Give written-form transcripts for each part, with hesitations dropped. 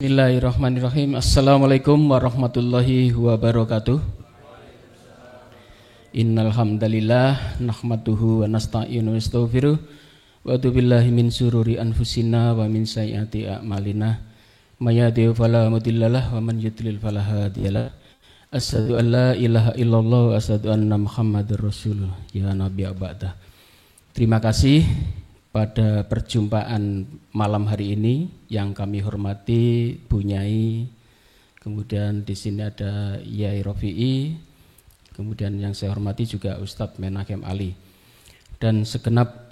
Bismillahirrahmanirrahim. Assalamualaikum warahmatullahi wabarakatuh. Innal hamdalillah nahmaduhu wa nasta'inu wa nastaghfiruh wa a'udzu billahi min syururi anfusina wa min sayyiati a'malina. May yahdihillahu fala mudhillalah wa man yudlil fala hadiyalah. Asyhadu an la ilaha illallah wa asyhadu anna Muhammadar Rasulullah. Ya Nabi ba'da. Terima kasih pada perjumpaan malam hari ini yang kami hormati Bu Nyai, kemudian di sini ada Yai Rofi'i, kemudian yang saya hormati juga Ustadz Menahem Ali dan segenap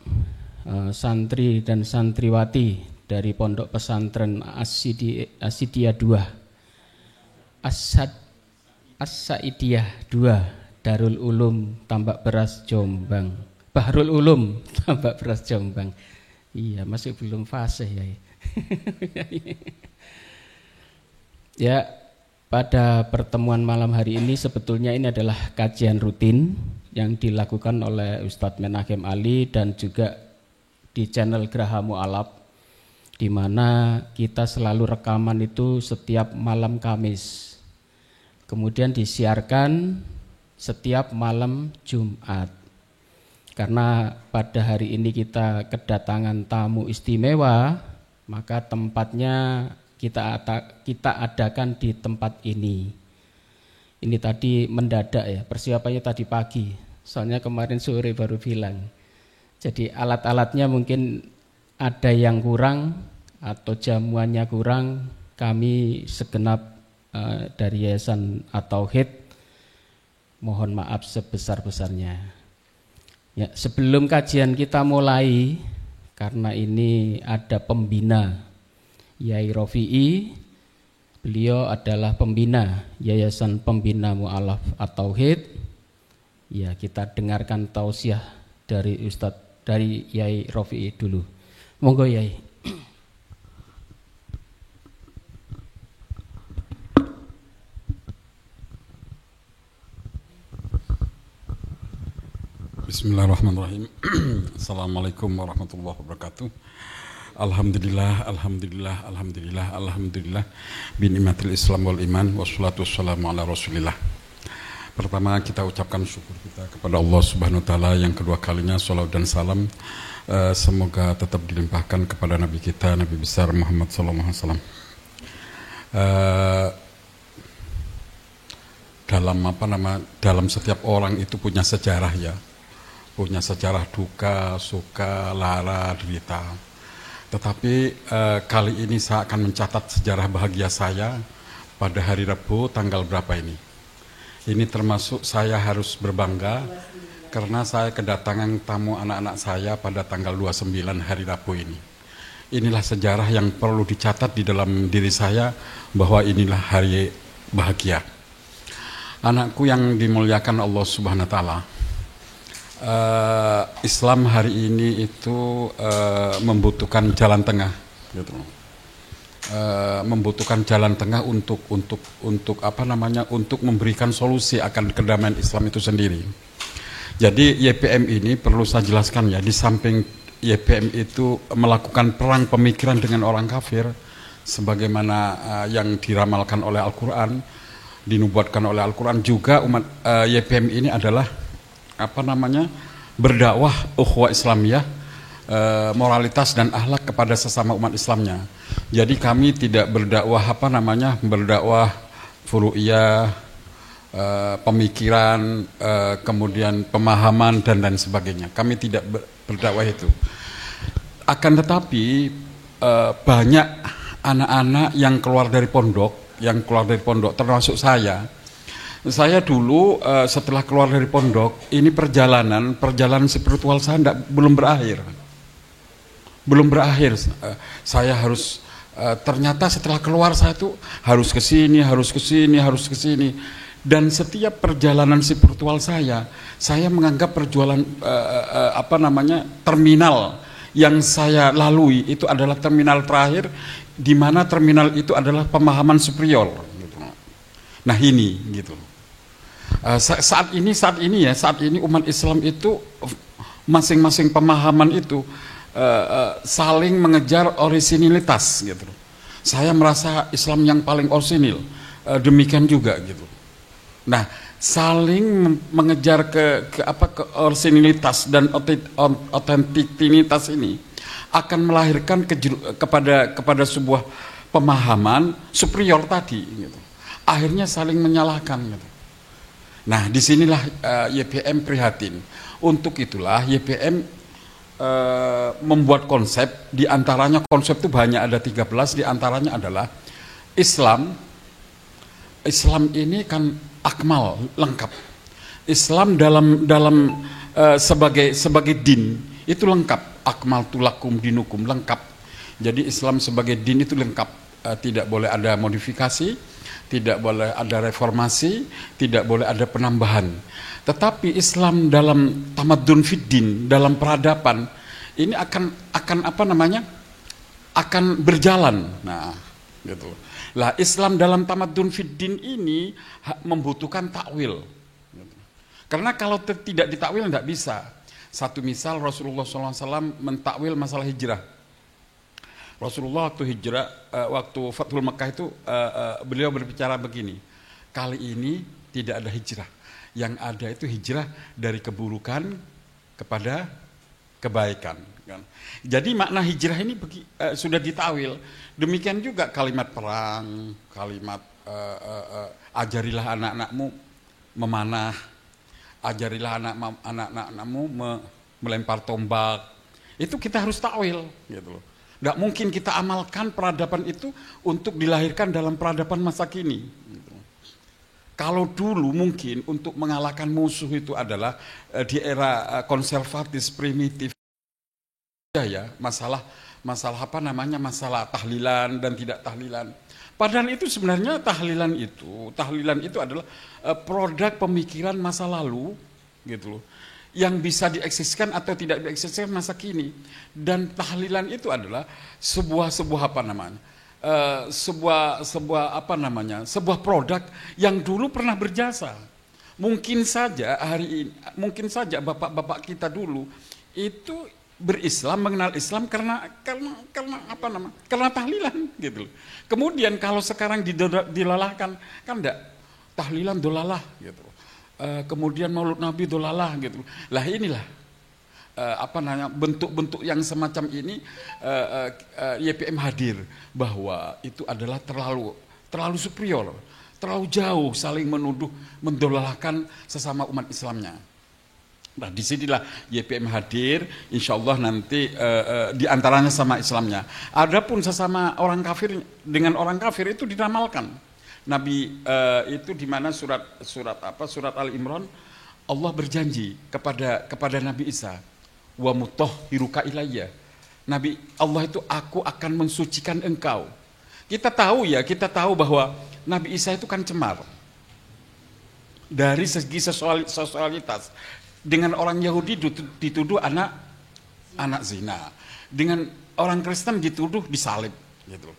santri dan santriwati dari Pondok Pesantren As-Saidiyah 2 As-Saidiyah 2 Darul Ulum Tambak Beras Jombang. Bahrul Ulum Tambak Beras Jombang. Iya, masih belum fasih ya. Ya, pada pertemuan malam hari ini sebetulnya ini adalah kajian rutin yang dilakukan oleh Ustadz Menahem Ali dan juga di channel Geraha Mu'alaf, di mana kita selalu rekaman itu setiap malam Kamis. Kemudian disiarkan setiap malam Jumat. Karena pada hari ini kita kedatangan tamu istimewa, maka tempatnya kita adakan di tempat ini. Ini tadi mendadak ya, persiapannya tadi pagi. Soalnya kemarin sore baru bilang. Jadi alat-alatnya mungkin ada yang kurang atau jamuannya kurang. Kami segenap dari Yayasan At-Tauhid mohon maaf sebesar-besarnya. Ya, sebelum kajian kita mulai, karena ini ada pembina Yai Rofi'i, beliau adalah pembina Yayasan Pembina Mu'alaf At-Tauhid. Ya, kita dengarkan tausiah dari Ustadz, dari Yai Rofi'i dulu. Monggo Yai. Bismillahirrahmanirrahim. Assalamualaikum warahmatullahi wabarakatuh. Alhamdulillah, alhamdulillah, alhamdulillah, alhamdulillah. Binimatil Islam wal iman wassalatu wassalamu ala Rasulillah. Pertama kita ucapkan syukur kita kepada Allah Subhanahu wa taala, yang kedua kalinya salawat dan salam semoga tetap dilimpahkan kepada Nabi kita, Nabi besar Muhammad sallallahu alaihi wasallam. Dalam setiap orang itu punya sejarah ya. Punya sejarah duka, suka, lara, derita. Tetapi kali ini saya akan mencatat sejarah bahagia saya pada hari Rabu tanggal berapa ini. Ini termasuk saya harus berbangga karena saya kedatangan tamu anak-anak saya pada tanggal 29 hari Rabu ini. Inilah sejarah yang perlu dicatat di dalam diri saya bahwa inilah hari bahagia. Anakku yang dimuliakan Allah Subhanahu wa taala. Islam hari ini itu membutuhkan jalan tengah, gitu. Membutuhkan jalan tengah untuk memberikan solusi akan kedamaian Islam itu sendiri. Jadi YPM ini perlu saya jelaskan ya, di samping YPM itu melakukan perang pemikiran dengan orang kafir, sebagaimana yang diramalkan oleh Al-Quran, dinubuatkan oleh Al-Quran, juga umat YPM ini adalah berdakwah ukhuwah Islamiyah, moralitas dan akhlak kepada sesama umat Islamnya. Jadi kami tidak berdakwah berdakwah furu'iyah, pemikiran, kemudian pemahaman dan lain sebagainya. Kami tidak berdakwah itu. Akan tetapi banyak anak-anak yang keluar dari pondok, termasuk saya. Saya dulu setelah keluar dari pondok, ini perjalanan spiritual saya belum berakhir. Saya harus ternyata setelah keluar saya tuh harus ke sini. Dan setiap perjalanan spiritual saya menganggap terminal yang saya lalui itu adalah terminal terakhir, di mana terminal itu adalah pemahaman superior. Nah ini gitu. Saat ini umat Islam itu masing-masing pemahaman itu saling mengejar orisinilitas gitu. saya merasa Islam yang paling orisinil, demikian juga gitu. Nah, saling mengejar ke orisinilitas dan otentititas ini akan melahirkan kepada sebuah pemahaman superior tadi gitu. Akhirnya saling menyalahkan gitu. Nah, disinilah YPM prihatin. Untuk itulah YPM membuat konsep, diantaranya konsep itu banyak, ada 13, diantaranya adalah Islam ini kan akmal, lengkap. Islam dalam sebagai din itu lengkap, akmal tulakum dinukum, lengkap. Jadi Islam sebagai din itu lengkap, tidak boleh ada modifikasi, tidak boleh ada reformasi, tidak boleh ada penambahan. Tetapi Islam dalam tamadun fiddin, dalam peradaban ini akan berjalan. Nah, gitu. Lah Islam dalam tamadun fiddin ini membutuhkan takwil. Karena kalau tidak ditakwil tidak bisa. Satu misal Rasulullah SAW mentakwil masalah hijrah. Rasulullah waktu hijrah, waktu Fathul Mekah itu beliau berbicara begini, kali ini tidak ada hijrah. Yang ada itu hijrah dari keburukan kepada kebaikan. Jadi makna hijrah ini sudah ditawil. Demikian juga kalimat perang, kalimat ajarilah anak-anakmu memanah, ajarilah anak-anakmu melempar tombak. Itu kita harus takwil, gitu loh. Nggak mungkin kita amalkan peradaban itu untuk dilahirkan dalam peradaban masa kini. Gitu. Kalau dulu mungkin untuk mengalahkan musuh itu adalah di era konservatif primitif ya, masalah masalah tahlilan dan tidak tahlilan. Padahal itu sebenarnya tahlilan itu adalah produk pemikiran masa lalu gitu loh, yang bisa dieksiskan atau tidak dieksiskan masa kini. Dan tahlilan itu adalah sebuah sebuah produk yang dulu pernah berjasa. Mungkin saja bapak-bapak kita dulu itu berislam, mengenal Islam karena tahlilan gitu loh. Kemudian kalau sekarang dilalahkan, kan enggak, tahlilan dolalah gitu. Kemudian Maulud Nabi dolalah gitu. Lah inilah bentuk-bentuk yang semacam ini YPM hadir bahwa itu adalah terlalu superior, terlalu jauh saling menuduh, mendolalahkan sesama umat Islamnya. Nah, disinilah YPM hadir, insya Allah nanti diantaranya sama Islamnya. Adapun sesama orang kafir dengan orang kafir itu diramalkan. Nabi itu di mana surat Ali Imran, Allah berjanji kepada Nabi Isa, wa mutahhiruka ilayya. Nabi Allah itu, aku akan mensucikan engkau. Kita tahu bahwa Nabi Isa itu kan cemar dari segi seksualitas. Dengan orang Yahudi dituduh anak zina, dengan orang Kristen dituduh disalib gitu.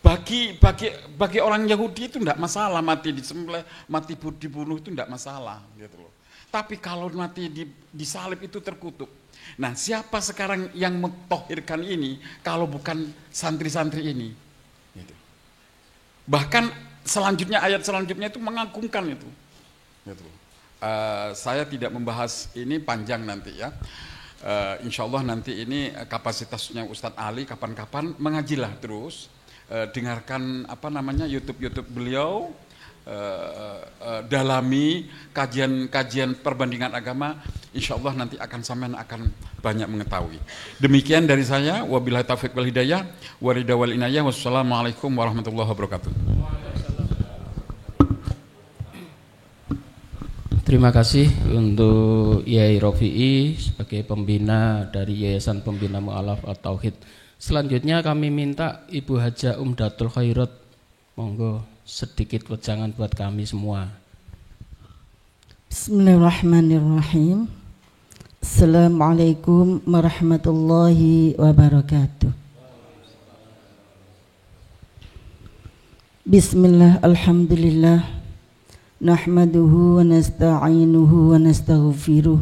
Bagi orang Yahudi itu tidak masalah mati disembelih, mati dibunuh itu tidak masalah gitu loh. Tapi kalau mati disalib itu terkutuk. Nah, siapa sekarang yang mentohirkan ini kalau bukan santri-santri ini? Gitu. Bahkan ayat selanjutnya itu mengagungkan itu. Gitu. Saya tidak membahas ini panjang nanti ya. Insya Allah nanti ini kapasitasnya Ustadz Ali kapan-kapan mengajilah terus. Dengarkan YouTube beliau, dalami kajian perbandingan agama, insya Allah nanti sampean akan banyak mengetahui. Demikian dari saya, wabillahi taufiq wal hidayah, warida wal inayah, wassalamualaikum warahmatullahi wabarakatuh. Terima kasih untuk Yai Rofi'i sebagai pembina dari Yayasan Pembina Mu'alaf At-Tauhid. Selanjutnya kami minta Ibu Hajah Umdatul Khairat, monggo sedikit wejangan buat kami semua. Bismillahirrahmanirrahim. Assalamualaikum warahmatullahi wabarakatuh. Bismillah, alhamdulillah. Nahmaduhu wa nasta'inuhu wa nastaghfiruh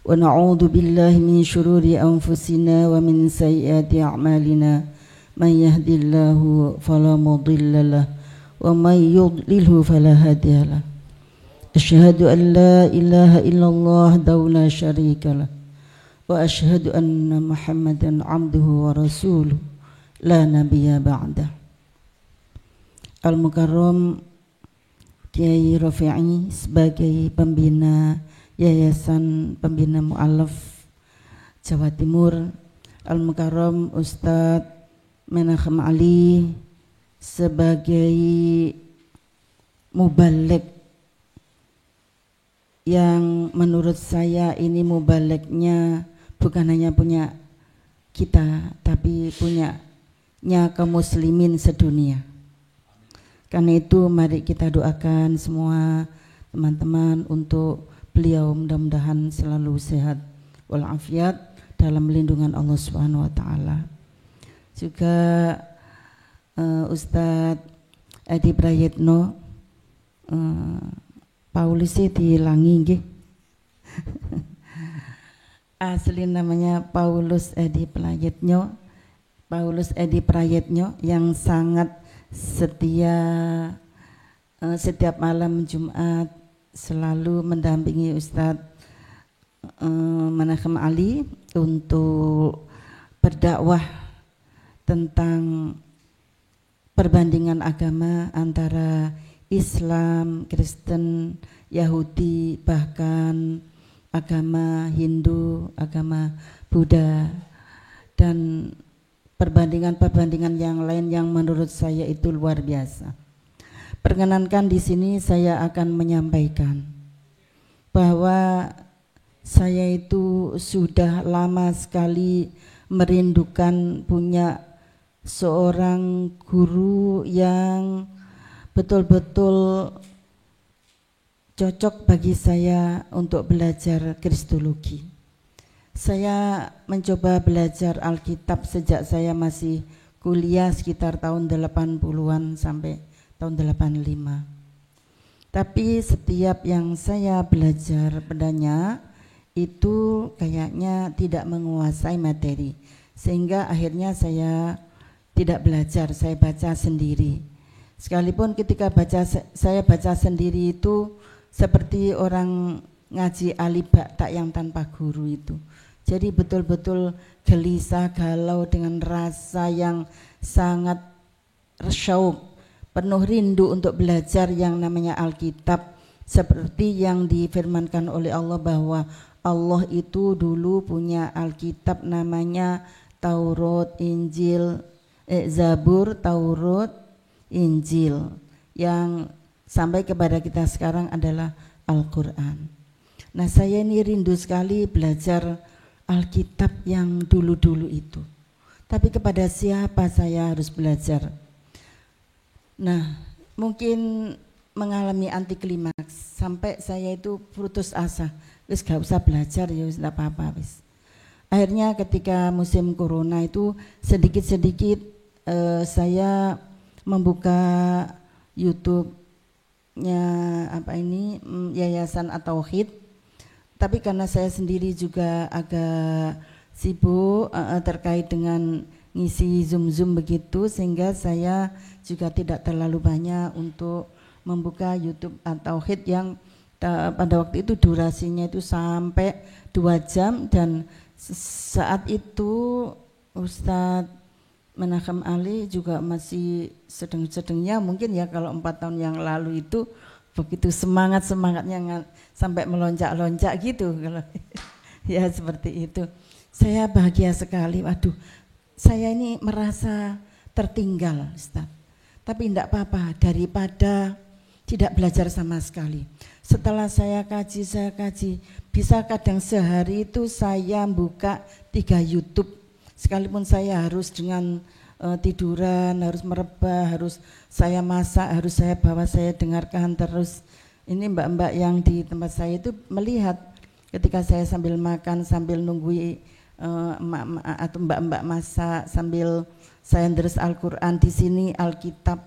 wa na'udzu billahi min syururi anfusina wa min sayyiati a'malina من يهد الله فلا مضل له ومن يضلله فلا هادي له أشهد أن لا إله إلا الله وحده لا شريك له وأشهد أن محمدا عبده ورسوله لا نبي بعده. Al-Mukarram Kiai Rafi'i sebagai pembina Yayasan Pembina Mu'alaf Jawa Timur, Al-Mukarram Ustadz Menachem Ali sebagai mubaligh yang menurut saya ini mubalignya bukan hanya punya kita tapi punyanya kaum muslimin sedunia. Karena itu mari kita doakan semua teman-teman untuk beliau mudah-mudahan selalu sehat walafiat dalam lindungan Allah Subhanahu wa taala. Juga Ustadz Edi Prayitno Paulus dilangi nggih. Asli namanya Paulus Edi Prayitno. Paulus Edi Prayitno yang sangat setia setiap malam Jumat selalu mendampingi Ustadz Menachem Ali untuk berdakwah tentang perbandingan agama antara Islam, Kristen, Yahudi, bahkan agama Hindu, agama Buddha, dan perbandingan-perbandingan yang lain yang menurut saya itu luar biasa. Perkenankan di sini saya akan menyampaikan bahwa saya itu sudah lama sekali merindukan punya seorang guru yang betul-betul cocok bagi saya untuk belajar kristologi. Saya mencoba belajar Alkitab sejak saya masih kuliah sekitar tahun 80-an sampai tahun 85. Tapi setiap yang saya belajar padanya itu kayaknya tidak menguasai materi. Sehingga akhirnya saya tidak belajar, saya baca sendiri. Sekalipun ketika saya baca sendiri itu seperti orang ngaji alibak tak yang tanpa guru itu. Jadi betul-betul gelisah, galau dengan rasa yang sangat syauq, penuh rindu untuk belajar yang namanya Alkitab, seperti yang difirmankan oleh Allah bahwa Allah itu dulu punya Alkitab namanya Taurat, Injil, Zabur, Taurat, Injil, yang sampai kepada kita sekarang adalah Al-Quran. Nah, saya ini rindu sekali belajar Alkitab yang dulu-dulu itu. Tapi kepada siapa saya harus belajar? Nah, mungkin mengalami anti klimaks sampai saya itu putus asa. Wis gak usah belajar ya, wis gak apa-apa wis. Akhirnya ketika musim corona itu sedikit-sedikit saya membuka YouTube-nya Yayasan At-Tauhid. Tapi karena saya sendiri juga agak sibuk terkait dengan ngisi Zoom begitu, sehingga saya juga tidak terlalu banyak untuk membuka YouTube At-Tauhid yang pada waktu itu durasinya itu sampai 2 jam, dan saat itu Ustadz Menachem Ali juga masih sedang-sedangnya mungkin ya, kalau 4 tahun yang lalu itu begitu semangatnya sampai melonjak-lonjak gitu kalau ya seperti itu. Saya bahagia sekali. Waduh, saya ini merasa tertinggal, Ustaz. Tapi tidak apa-apa, daripada tidak belajar sama sekali. Setelah saya kaji, bisa kadang sehari itu saya buka 3 YouTube. Sekalipun saya harus dengan tiduran, harus merebah, harus saya masak, harus saya bawa, saya dengarkan terus. Ini mbak-mbak yang di tempat saya itu melihat ketika saya sambil makan, sambil nunggu atau mbak-mbak masak, sambil saya terus Al-Quran di sini, Alkitab.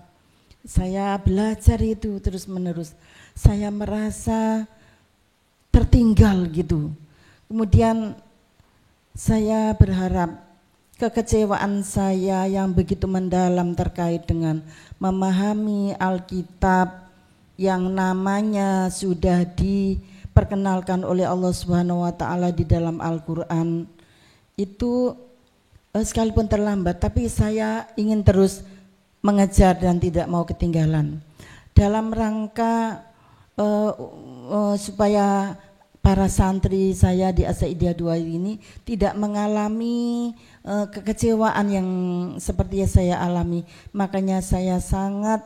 Saya belajar itu terus menerus. Saya merasa tertinggal gitu. Kemudian saya berharap kekecewaan saya yang begitu mendalam terkait dengan memahami Alkitab yang namanya sudah diperkenalkan oleh Allah Subhanahu wa taala di dalam Al-Qur'an. Itu sekalipun terlambat, tapi saya ingin terus mengejar dan tidak mau ketinggalan. Dalam rangka supaya para santri saya di As-Sa'idiyah 2 ini tidak mengalami kekecewaan yang seperti yang saya alami, makanya saya sangat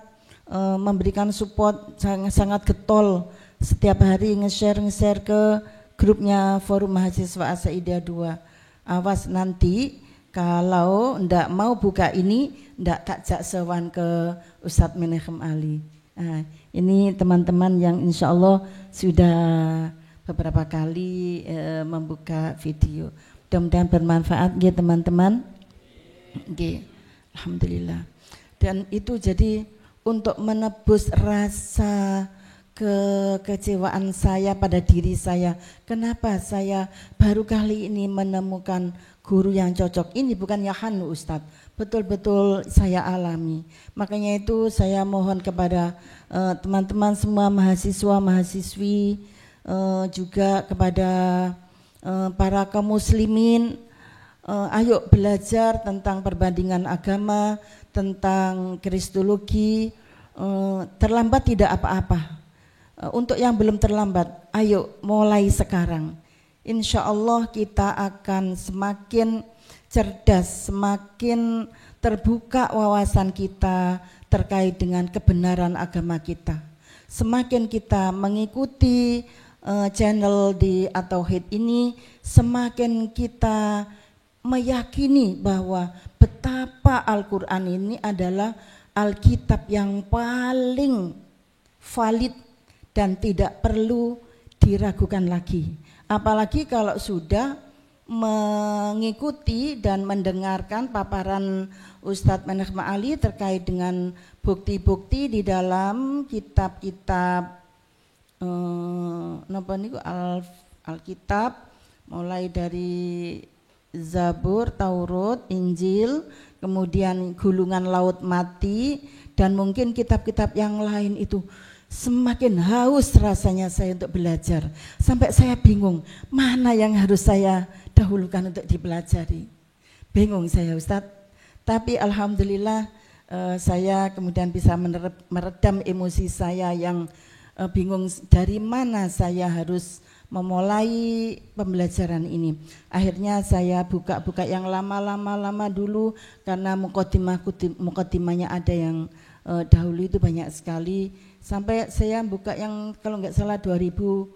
memberikan support, sangat getol setiap hari nge-share ke grupnya Forum Mahasiswa As-Sa'idiyah 2. Awas nanti kalau ndak mau buka ini, ndak tak jak sewan ke Ustadz Menachem Ali. Nah, ini teman-teman yang insya Allah sudah beberapa kali membuka video. Mudah-mudahan bermanfaat ya teman-teman. Oke, alhamdulillah. Dan itu jadi untuk menebus rasa kekecewaan saya pada diri saya. Kenapa saya baru kali ini menemukan guru yang cocok? Ini bukan Yahanu Ustadz, betul-betul saya alami. Makanya itu saya mohon kepada teman-teman semua mahasiswa, mahasiswi, juga kepada para kaum muslimin, ayo belajar tentang perbandingan agama, tentang kristologi. Terlambat tidak apa-apa. Untuk yang belum terlambat, ayo mulai sekarang. Insya Allah kita akan semakin cerdas, semakin terbuka wawasan kita terkait dengan kebenaran agama kita. Semakin kita mengikuti channel di At-Tauhid ini, semakin kita meyakini bahwa betapa Al-Quran ini adalah Alkitab yang paling valid dan tidak perlu diragukan lagi. Apalagi kalau sudah mengikuti dan mendengarkan paparan Ustadz Menachem Ali terkait dengan bukti-bukti di dalam kitab-kitab Alkitab, mulai dari Zabur, Taurat, Injil, kemudian Gulungan Laut Mati, dan mungkin kitab-kitab yang lain itu. Semakin haus rasanya saya untuk belajar, sampai saya bingung mana yang harus saya dahulukan untuk dipelajari. Bingung saya Ustadz, tapi alhamdulillah saya kemudian bisa meredam emosi saya yang bingung dari mana saya harus memulai pembelajaran ini. Akhirnya saya buka-buka yang lama dulu, karena mukadimahnya ada yang dahulu itu banyak sekali, sampai saya buka yang kalau nggak salah 2011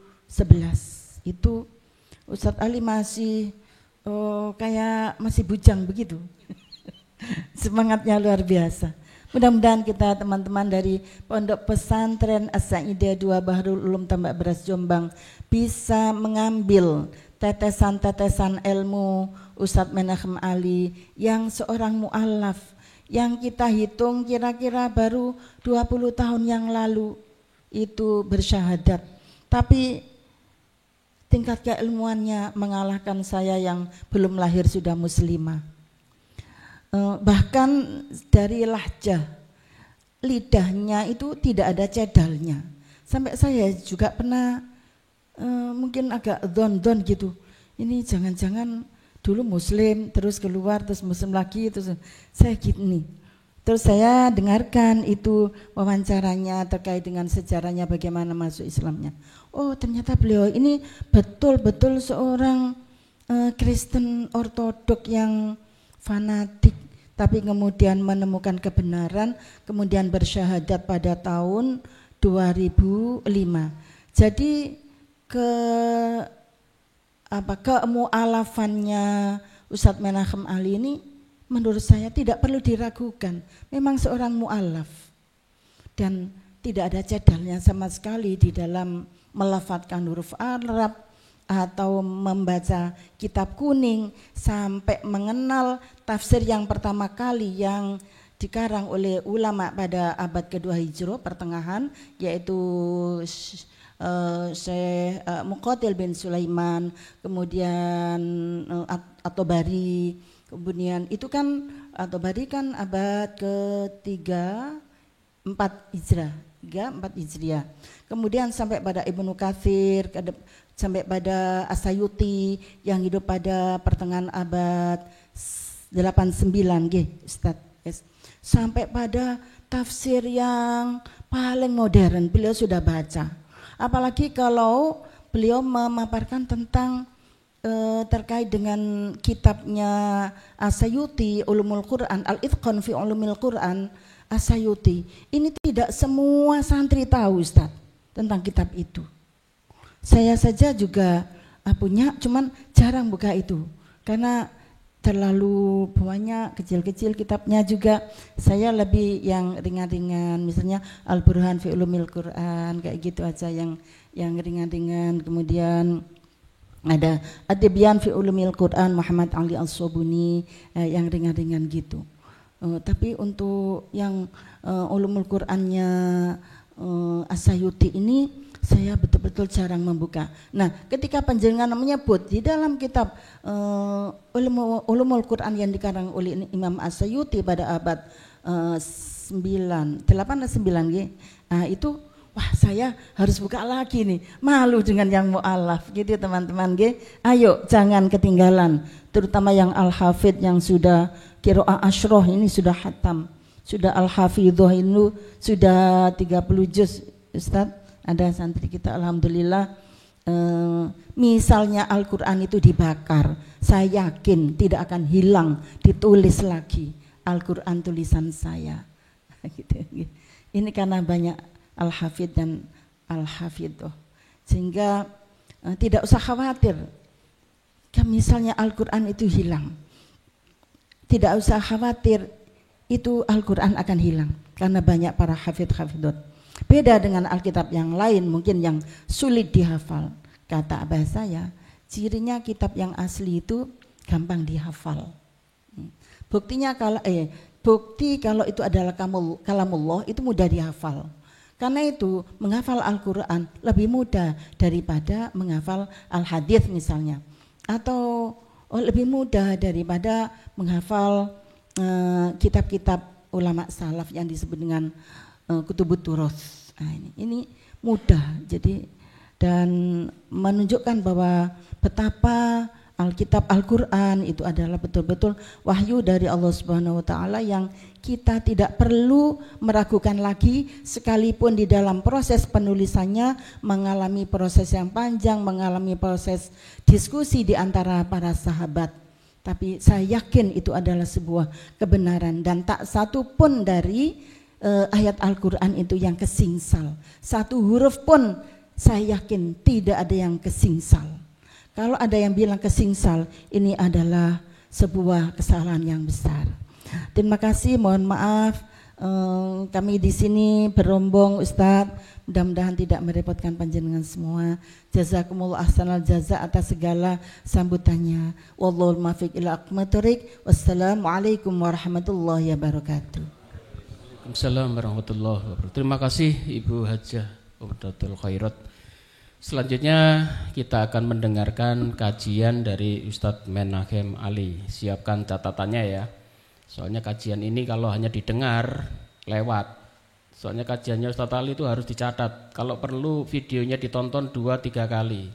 itu Ustadz Ali masih kayak masih bujang begitu. Semangatnya luar biasa. Mudah-mudahan kita teman-teman dari Pondok Pesantren As-Sa'idiyah 2 Bahrul Ulum Tambak Beras Jombang bisa mengambil tetesan-tetesan ilmu Ustadz Menachem Ali yang seorang mu'alaf, yang kita hitung kira-kira baru 20 tahun yang lalu itu bersyahadat, tapi tingkat keilmuannya mengalahkan saya yang belum lahir sudah muslimah. Bahkan dari lahjah, lidahnya itu tidak ada cedalnya. Sampai saya juga pernah mungkin agak don gitu, ini jangan-jangan dulu muslim terus keluar terus muslim lagi, terus saya gini. Terus saya dengarkan itu wawancaranya terkait dengan sejarahnya bagaimana masuk Islamnya. Oh ternyata beliau ini betul-betul seorang Kristen ortodok yang fanatik, tapi kemudian menemukan kebenaran, kemudian bersyahadat pada tahun 2005. Jadi kemu'alafannya Ustadz Menachem Ali ini menurut saya tidak perlu diragukan. Memang seorang mu'alaf dan tidak ada cedalnya sama sekali di dalam melafadzkan huruf Arab atau membaca kitab kuning, sampai mengenal tafsir yang pertama kali yang dikarang oleh ulama pada abad kedua Hijrah pertengahan, yaitu Syekh Muqatil bin Sulaiman, kemudian At-Tabari, Kemudian itu kan At-Tabari kan abad ke-3 4 Hijrah, 3-4 Hijriah. Kemudian sampai pada Ibnu Katsir, sampai pada As-Sayuti yang hidup pada pertengahan abad 89 nggih, Ustaz. Sampai pada tafsir yang paling modern beliau sudah baca. Apalagi kalau beliau memaparkan tentang terkait dengan kitabnya As-Sayuti Ulumul Quran, Al-Itqan fi Ulumil Quran As-Sayuti. Ini tidak semua santri tahu, Ustaz, tentang kitab itu. Saya saja juga punya, cuman jarang buka itu karena terlalu banyak, kecil-kecil kitabnya juga. Saya lebih yang ringan-ringan, misalnya Al-Burhan fi Ulumil Quran, kayak gitu aja yang ringan-ringan. Kemudian ada Ad-Tibyan fi Ulumil Quran Muhammad Ali As-Sobuni, yang ringan-ringan gitu. Tapi untuk yang Ulumul Qurannya As-Sayuti ini saya betul-betul jarang membuka. Nah, ketika panjenengan menyebut di dalam kitab Ulumul Quran yang dikarang oleh Imam As-Sayuti pada abad 8 atau 9 itu wah, saya harus buka lagi nih. Malu dengan yang mu'alaf gitu teman-teman nggih. Ayo jangan ketinggalan, terutama yang al-hafidh yang sudah qiraah asyroh ini sudah khatam. Sudah al-hafidhoh ini sudah 30 juz, Ustaz. Ada santri kita alhamdulillah, misalnya Al-Quran itu dibakar, saya yakin tidak akan hilang, ditulis lagi Al-Quran tulisan saya. Ini karena banyak Al-Hafidh dan Al-Hafidhoh, sehingga tidak usah khawatir misalnya Al-Quran itu hilang, tidak usah khawatir itu Al-Quran akan hilang karena banyak para hafidh-hafidhot. Beda dengan Alkitab yang lain mungkin yang sulit dihafal. Kata abah saya, cirinya kitab yang asli itu gampang dihafal. Buktinya bukti kalau itu adalah kalamullah itu mudah dihafal. Karena itu menghafal Al-Quran lebih mudah daripada menghafal Al-Hadith misalnya, atau lebih mudah daripada menghafal kitab-kitab ulama salaf yang disebut dengan Kutubut Turos. Nah, ini mudah, jadi dan menunjukkan bahwa betapa Alkitab Al-Quran itu adalah betul-betul wahyu dari Allah Subhanahu wa taala yang kita tidak perlu meragukan lagi, sekalipun di dalam proses penulisannya mengalami proses yang panjang, mengalami proses diskusi di antara para sahabat. Tapi saya yakin itu adalah sebuah kebenaran dan tak satu pun dari ayat Al-Quran itu yang kesingsal. Satu huruf pun saya yakin tidak ada yang kesingsal. Kalau ada yang bilang kesingsal, ini adalah sebuah kesalahan yang besar. Terima kasih, mohon maaf kami di sini berombong Ustadz, mudah-mudahan tidak merepotkan panjenengan semua. Jazakumullah ahsanal jaza atas segala sambutannya. Wallahul muwaffiq ila aqwamit thoriq. Wassalamualaikum warahmatullahi wabarakatuh. Waalaikumsalam warahmatullahi wabarakatuh. Terima kasih Ibu Hajah Umdatul Khairat. Selanjutnya kita akan mendengarkan kajian dari Ustadz Menachem Ali. Siapkan catatannya ya. Soalnya kajian ini kalau hanya didengar lewat. Soalnya kajiannya Ustadz Ali itu harus dicatat. Kalau perlu videonya ditonton 2-3 kali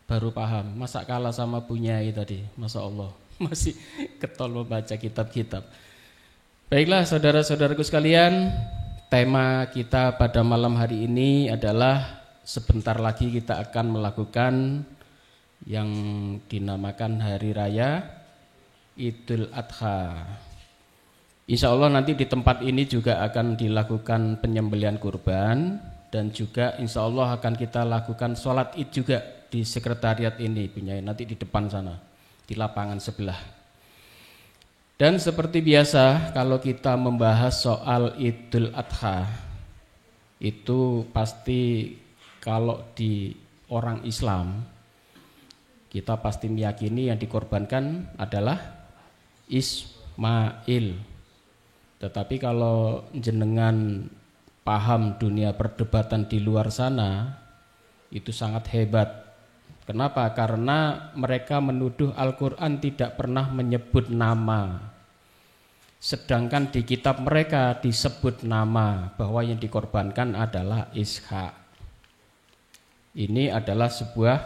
baru paham. Masa kalah sama Bunyai tadi, Masya Allah. Masih getol membaca kitab-kitab. Baiklah saudara-saudaraku sekalian, tema kita pada malam hari ini adalah sebentar lagi kita akan melakukan yang dinamakan Hari Raya Idul Adha. Insya Allah nanti di tempat ini juga akan dilakukan penyembelihan kurban dan juga insya Allah akan kita lakukan sholat id juga di sekretariat ini, nanti di depan sana, di lapangan sebelah. Dan seperti biasa kalau kita membahas soal Idul Adha itu pasti kalau di orang Islam kita pasti meyakini yang dikorbankan adalah Ismail. Tetapi kalau jenengan paham dunia perdebatan di luar sana itu sangat hebat Kenapa? Karena mereka menuduh Al-Quran tidak pernah menyebut nama. Sedangkan di kitab mereka disebut nama bahwa yang dikorbankan adalah Ishak. Ini adalah sebuah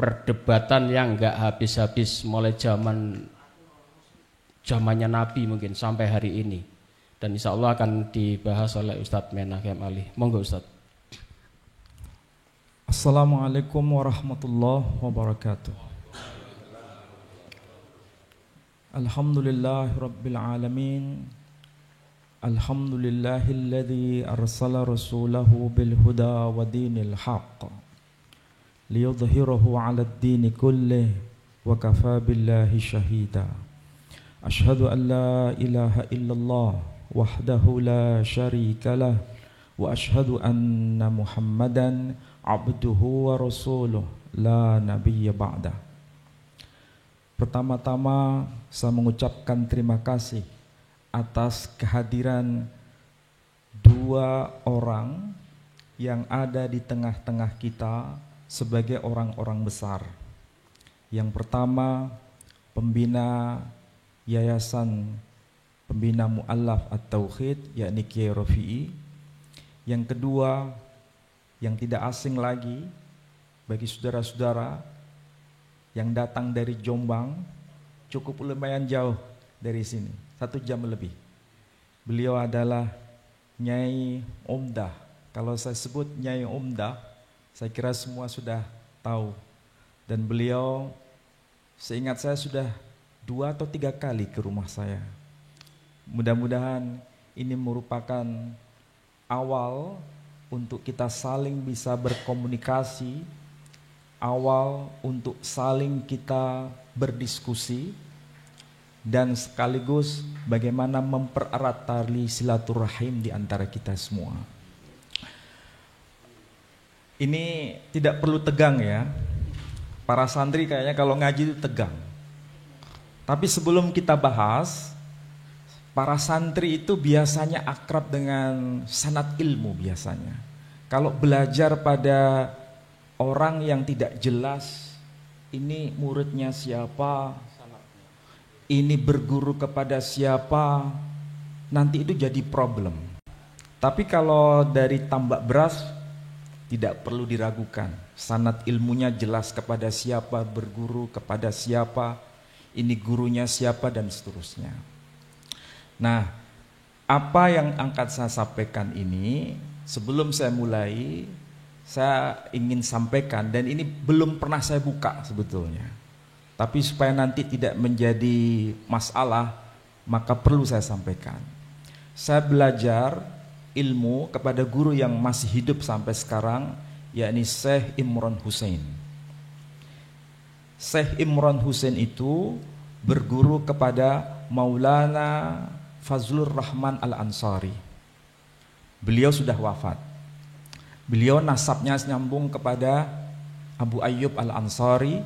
perdebatan yang enggak habis-habis mulai zamannya Nabi mungkin sampai hari ini. Dan insya Allah akan dibahas oleh Ustadz Menachem Ali. Monggo Ustadz. Assalamualaikum warahmatullahi wabarakatuh. Alhamdulillahi rabbil alamin. Alhamdulillahilladzi arsala rasulahu bil huda wa dinil haqq liyudhhirahu 'alad dini kullih wa kafa billahi shahida. Ashhadu an la ilaha illallah wahdahu la syarika lah wa ashhadu anna Muhammadan abduhu wa rasuluh la nabiyya ba'da. Pertama-tama saya mengucapkan terima kasih atas kehadiran dua orang yang ada di tengah-tengah kita sebagai orang-orang besar. Yang pertama, pembina Yayasan Pembina Mu'allaf At-Tauhid, yakni Kiai Rafi'i. Yang kedua, yang tidak asing lagi bagi saudara-saudara yang datang dari Jombang, cukup lumayan jauh dari sini, 1 jam lebih. Beliau adalah Nyai Omdah. Kalau saya sebut Nyai Omdah, saya kira semua sudah tahu. Dan beliau, seingat saya, sudah 2 atau 3 kali ke rumah saya. Mudah-mudahan ini merupakan awal untuk kita saling bisa berkomunikasi, awal untuk saling kita berdiskusi, dan sekaligus bagaimana mempererat tali silaturahim di antara kita semua. Ini tidak perlu tegang ya. Para santri kayaknya kalau ngaji itu tegang. Tapi sebelum kita bahas, para santri itu biasanya akrab dengan sanad ilmu biasanya. Kalau belajar pada orang yang tidak jelas, ini muridnya siapa, ini berguru kepada siapa, nanti itu jadi problem. Tapi kalau dari tambak beras, tidak perlu diragukan. Sanad ilmunya jelas kepada siapa, berguru kepada siapa, ini gurunya siapa, dan seterusnya. Nah, apa yang akan saya sampaikan ini, sebelum saya mulai, saya ingin sampaikan, dan ini belum pernah saya buka sebetulnya. Tapi supaya nanti tidak menjadi masalah, maka perlu saya sampaikan. Saya belajar ilmu kepada guru yang masih hidup sampai sekarang, yakni Syekh Imran Hussein. Syekh Imran Hussein itu berguru kepada Maulana Fazlur Rahman Al-Ansari. Beliau sudah wafat. Beliau nasabnya nyambung kepada Abu Ayyub Al-Ansari,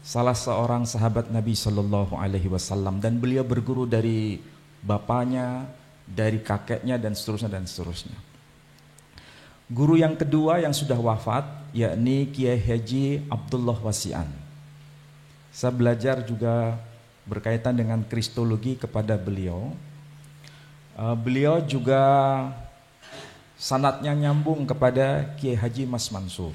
salah seorang sahabat Nabi Sallallahu Alaihi Wasallam, dan beliau berguru dari bapaknya, dari kakeknya, dan seterusnya. Guru yang kedua yang sudah wafat yakni Kiai Haji Abdullah Wasi'an. Saya belajar juga berkaitan dengan kristologi kepada beliau. Beliau juga sanadnya nyambung kepada Kiai Haji Mas Mansur.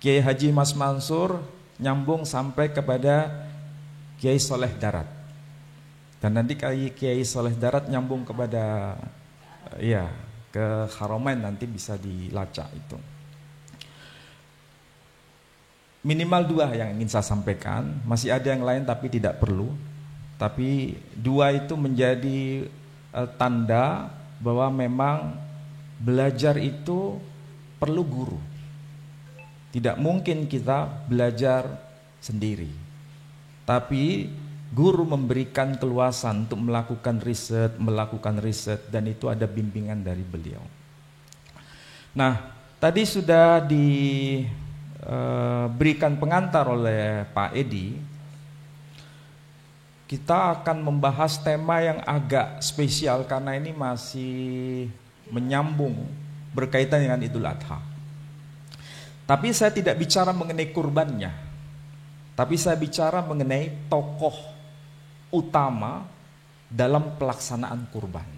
Kiai Haji Mas Mansur nyambung sampai kepada Kiai Soleh Darat. Dan nanti Kiai Soleh Darat nyambung kepada ke Haromain, nanti bisa dilacak itu. Minimal 2 yang ingin saya sampaikan, masih ada yang lain tapi tidak perlu. Tapi 2 itu menjadi tanda bahwa memang belajar itu perlu guru. Tidak mungkin kita belajar sendiri. Tapi guru memberikan keluasan untuk melakukan riset, dan itu ada bimbingan dari beliau. Nah, tadi sudah diberikan pengantar oleh Pak Edi. Kita akan membahas tema yang agak spesial karena ini masih menyambung berkaitan dengan Idul Adha. Tapi saya tidak bicara mengenai kurbannya, tapi saya bicara mengenai tokoh utama dalam pelaksanaan kurban.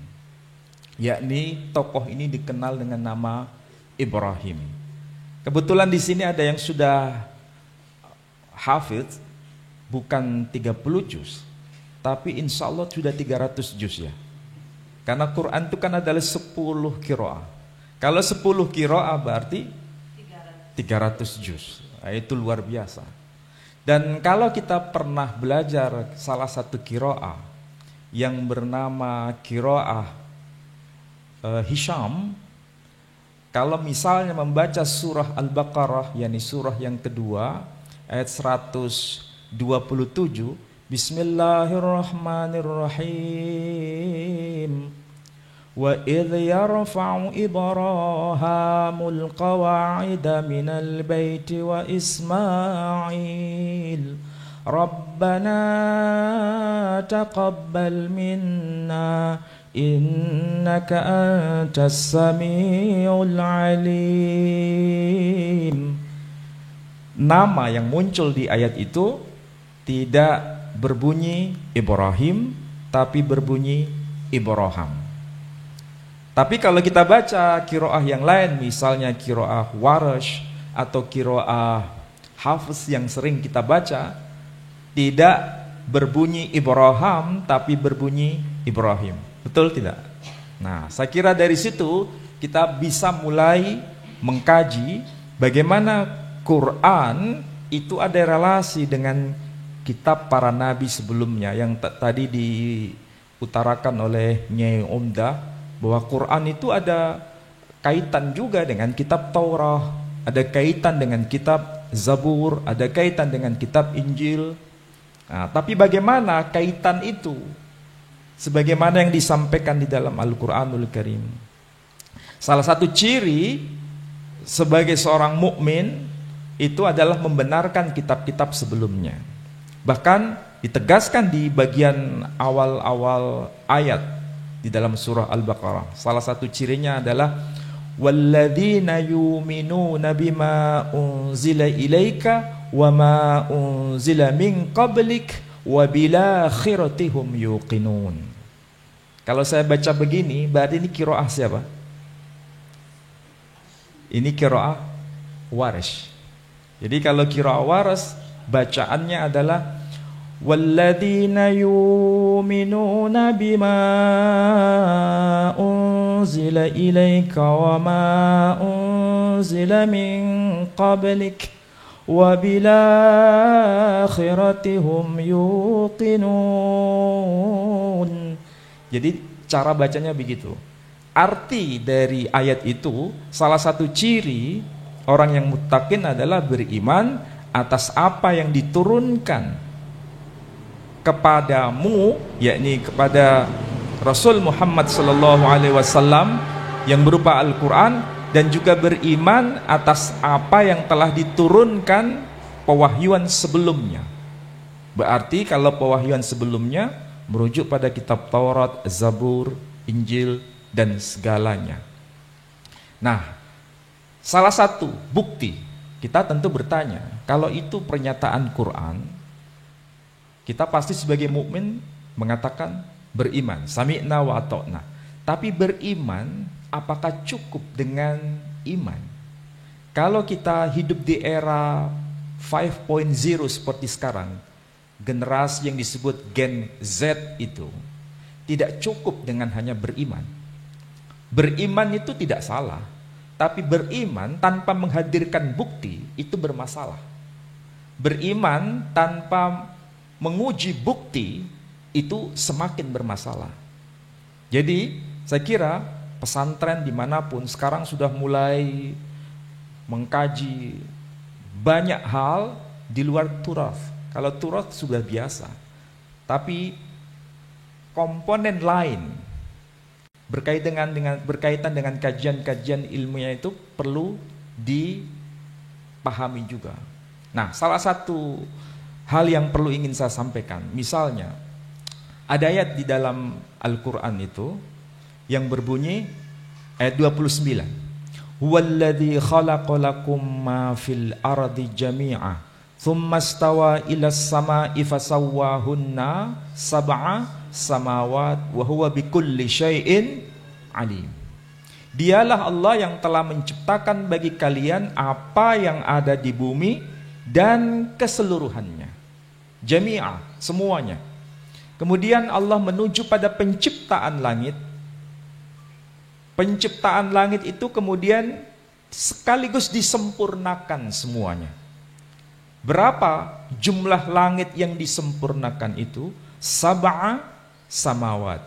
Yakni tokoh ini dikenal dengan nama Ibrahim. Kebetulan di sini ada yang sudah hafidz, bukan 30 juz, tapi insya Allah sudah 300 juz ya. Karena Quran itu kan adalah 10 qiraah. Kalau 10 qiraah berarti 300 juz. Nah, itu luar biasa. Dan kalau kita pernah belajar salah satu qiraah yang bernama qiraah Hisham, kalau misalnya membaca surah Al-Baqarah, yakni surah yang kedua, ayat 127, Bismillahirrahmanirrahim. Wa idh yarfa'u Ibrahimul qawa'ida minal baiti wa Ismail Rabbana taqabbal minna innaka antas samiul alim. Nama yang muncul di ayat itu tidak berbunyi Ibrahim, tapi berbunyi Ibrahim. Tapi kalau kita baca qiraah yang lain, misalnya qiraah Warash atau qiraah Hafs yang sering kita baca, tidak berbunyi Ibrahim tapi berbunyi Ibrahim. Betul tidak? Nah, saya kira dari situ kita bisa mulai mengkaji bagaimana Quran itu ada relasi dengan kitab para nabi sebelumnya yang tadi diutarakan oleh Nyai Umdah, bahwa Quran itu ada kaitan juga dengan kitab Taurat, ada kaitan dengan kitab Zabur, ada kaitan dengan kitab Injil. Nah, tapi bagaimana kaitan itu? Sebagaimana yang disampaikan di dalam Al-Quranul Karim. Salah satu ciri sebagai seorang mukmin itu adalah membenarkan kitab-kitab sebelumnya. Bahkan ditegaskan di bagian awal-awal ayat di dalam surah Al-Baqarah. Salah satu cirinya adalah walladzina yu'minuna bima unzila ilaika wa ma unzila min qablik wa bil akhirati hum yuqinun. Kalau saya baca begini, berarti ini qiraah siapa? Ini qiraah Warash. Jadi kalau qiraah Warash bacaannya adalah walladzina yu'minuna bima unzila ilaika wa ma unzila min qablik wa bil akhirati hum yuqinun. Jadi cara bacanya begitu. Arti dari ayat itu, salah satu ciri orang yang muttaqin adalah beriman atas apa yang diturunkan kepadamu, yakni kepada Rasul Muhammad sallallahu alaihi wasallam yang berupa Al-Qur'an, dan juga beriman atas apa yang telah diturunkan pewahyuan sebelumnya. Berarti kalau pewahyuan sebelumnya merujuk pada kitab Taurat, Zabur, Injil dan segalanya. Nah, salah satu bukti kita tentu bertanya, kalau itu pernyataan Quran, kita pasti sebagai mukmin mengatakan beriman, sami'na wa ata'na. Tapi beriman, apakah cukup dengan iman? Kalau kita hidup di era 5.0 seperti sekarang, generasi yang disebut Gen Z itu, tidak cukup dengan hanya beriman. Beriman itu tidak salah, tapi beriman tanpa menghadirkan bukti itu bermasalah. Beriman tanpa menguji bukti itu semakin bermasalah. Jadi saya kira pesantren dimanapun sekarang sudah mulai mengkaji banyak hal di luar Turath. Kalau Turath sudah biasa, tapi komponen lain berkaitan dengan kajian-kajian ilmiah itu perlu dipahami juga. Nah, salah satu hal yang perlu ingin saya sampaikan, misalnya ada ayat di dalam Al-Quran itu yang berbunyi ayat 29, Huwallazi khalaqalakum ma fil ardi jami'a thumma stawa ilas sama'i fasawwahunna sab'a samawat wa huwa bikulli syai'in alim. Dialah Allah yang telah menciptakan bagi kalian apa yang ada di bumi dan keseluruhannya. Jami'a, semuanya. Kemudian Allah menuju pada penciptaan langit. Penciptaan langit itu kemudian sekaligus disempurnakan semuanya. Berapa jumlah langit yang disempurnakan itu? Sab'a samawat,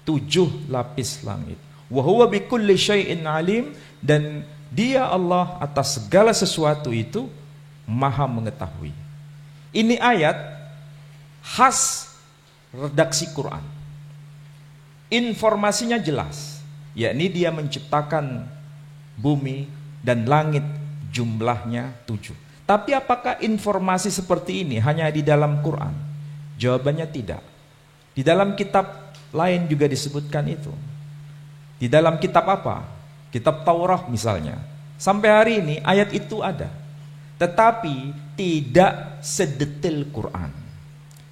7 lapis langit. Wa huwa bikulli syai'in alim, dan Dia Allah atas segala sesuatu itu Maha mengetahui. Ini ayat khas redaksi Quran. Informasinya jelas, yakni Dia menciptakan bumi dan langit jumlahnya 7. Tapi apakah informasi seperti ini hanya di dalam Quran? Jawabannya tidak. Di dalam kitab lain juga disebutkan itu. Di dalam kitab apa? Kitab Taurat misalnya. Sampai hari ini ayat itu ada. Tetapi tidak sedetail Quran.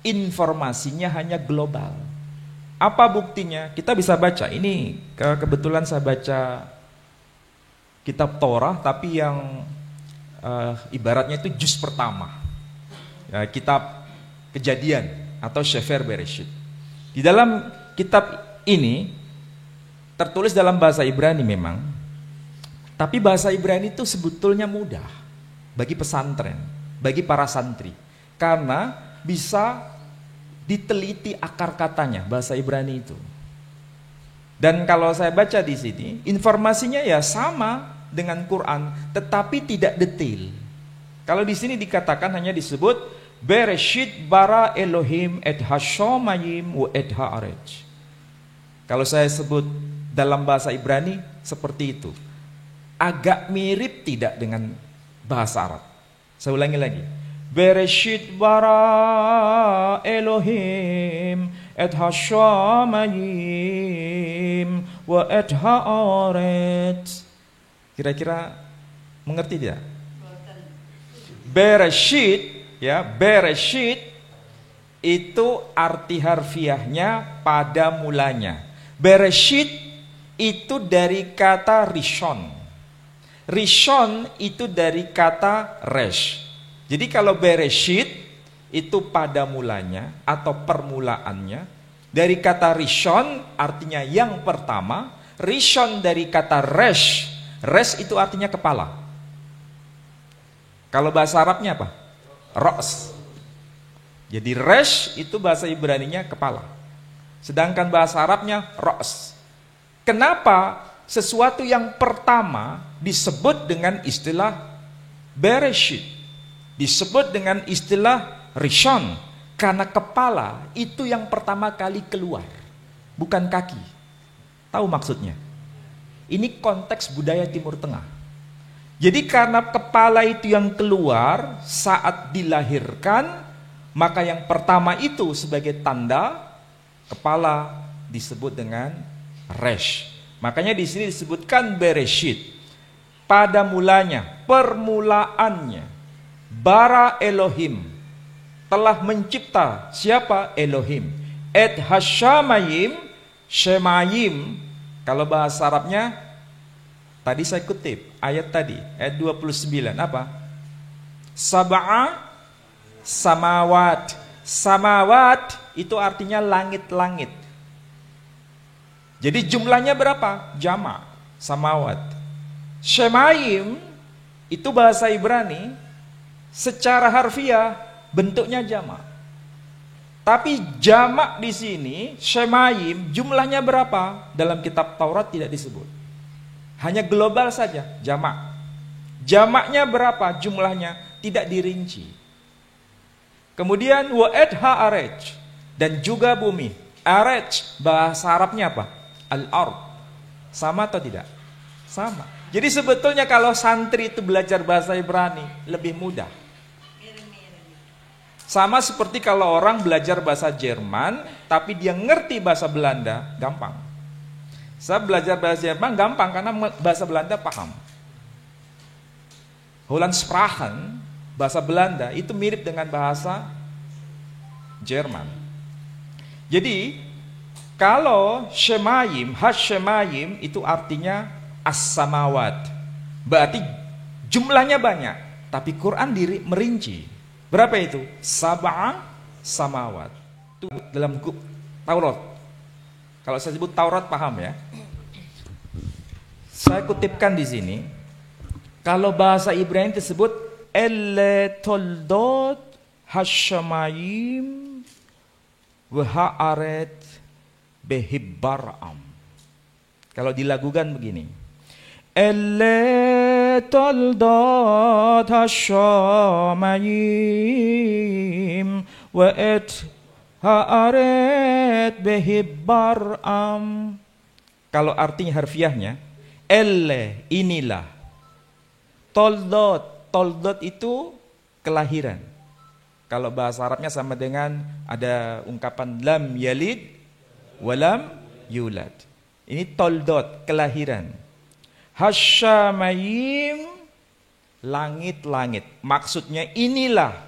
Informasinya hanya global. Apa buktinya? Kita bisa baca. Ini kebetulan saya baca kitab Taurat, tapi yang ibaratnya itu juz pertama. Kitab Kejadian atau Sefer Bereshit. Di dalam kitab ini tertulis dalam bahasa Ibrani memang, tapi bahasa Ibrani itu sebetulnya mudah bagi pesantren, bagi para santri, karena bisa diteliti akar katanya bahasa Ibrani itu. Dan kalau saya baca di sini, informasinya ya sama dengan Quran, tetapi tidak detail. Kalau di sini dikatakan hanya disebut Bereshit bara Elohim et hashomayim wa et haaretz. Kalau saya sebut dalam bahasa Ibrani seperti itu, agak mirip tidak dengan bahasa Arab. Saya ulangi lagi. Bereshit bara Elohim et hashomayim wa et haaretz. Kira-kira mengerti tidak? Bereshit, ya, Bereshit itu arti harfiahnya pada mulanya. Bereshit itu dari kata rishon. Rishon itu dari kata resh. Jadi kalau Bereshit itu pada mulanya atau permulaannya, dari kata rishon artinya yang pertama, rishon dari kata resh. Resh itu artinya kepala. Kalau bahasa Arabnya apa? Ro's. Jadi resh itu bahasa Ibraninya kepala. Sedangkan bahasa Arabnya ro's. Kenapa sesuatu yang pertama disebut dengan istilah Bereshit, disebut dengan istilah Rishon? Karena kepala itu yang pertama kali keluar, bukan kaki. Tahu maksudnya? Ini konteks budaya Timur Tengah. Jadi karena kepala itu yang keluar saat dilahirkan, maka yang pertama itu sebagai tanda kepala disebut dengan resh. Makanya di sini disebutkan Bereshit. Pada mulanya, permulaannya, bara Elohim telah mencipta. Siapa? Elohim. Et hashamayim, shemayim. Kalau bahasa Arabnya, tadi saya kutip ayat tadi, ayat 29, apa? Sab'a samawat. Samawat itu artinya langit-langit. Jadi jumlahnya berapa? Jama', samawat. Shemayim itu bahasa Ibrani, secara harfiah bentuknya jama'. Tapi jamak di sini, shemayim, jumlahnya berapa? Dalam kitab Taurat tidak disebut. Hanya global saja, jamak. Jamaknya berapa jumlahnya? Tidak dirinci. Kemudian wa'ed ha'arej, dan juga bumi. Arej, bahasa Arabnya apa? Al-ard. Sama atau tidak? Sama. Jadi sebetulnya kalau santri itu belajar bahasa Ibrani, lebih mudah. Sama seperti kalau orang belajar bahasa Jerman, tapi dia ngerti bahasa Belanda, gampang. Saya belajar bahasa Jerman gampang karena bahasa Belanda paham. Hollandsprachen, bahasa Belanda itu mirip dengan bahasa Jerman. Jadi kalau Shemayim, Hashemayim itu artinya as-samawat. Berarti jumlahnya banyak, tapi Quran merinci. Berapa itu? Sab'a samawat. Itu dalam Taurat. Kalau saya sebut Taurat paham ya? Saya kutipkan di sini. Kalau bahasa Ibrani disebut toldot Hashemayim wa ha'aret behibbaram. Kalau dilakukan begini. Toldot Hashemayim wa ha'aret behibbaram. Kalau artinya harfiahnya, inilah. Toldot itu kelahiran. Kalau bahasa Arabnya sama dengan ada ungkapan lam yalid walam yulad. Ini toldot, kelahiran. Hasyamayim, langit-langit. Maksudnya inilah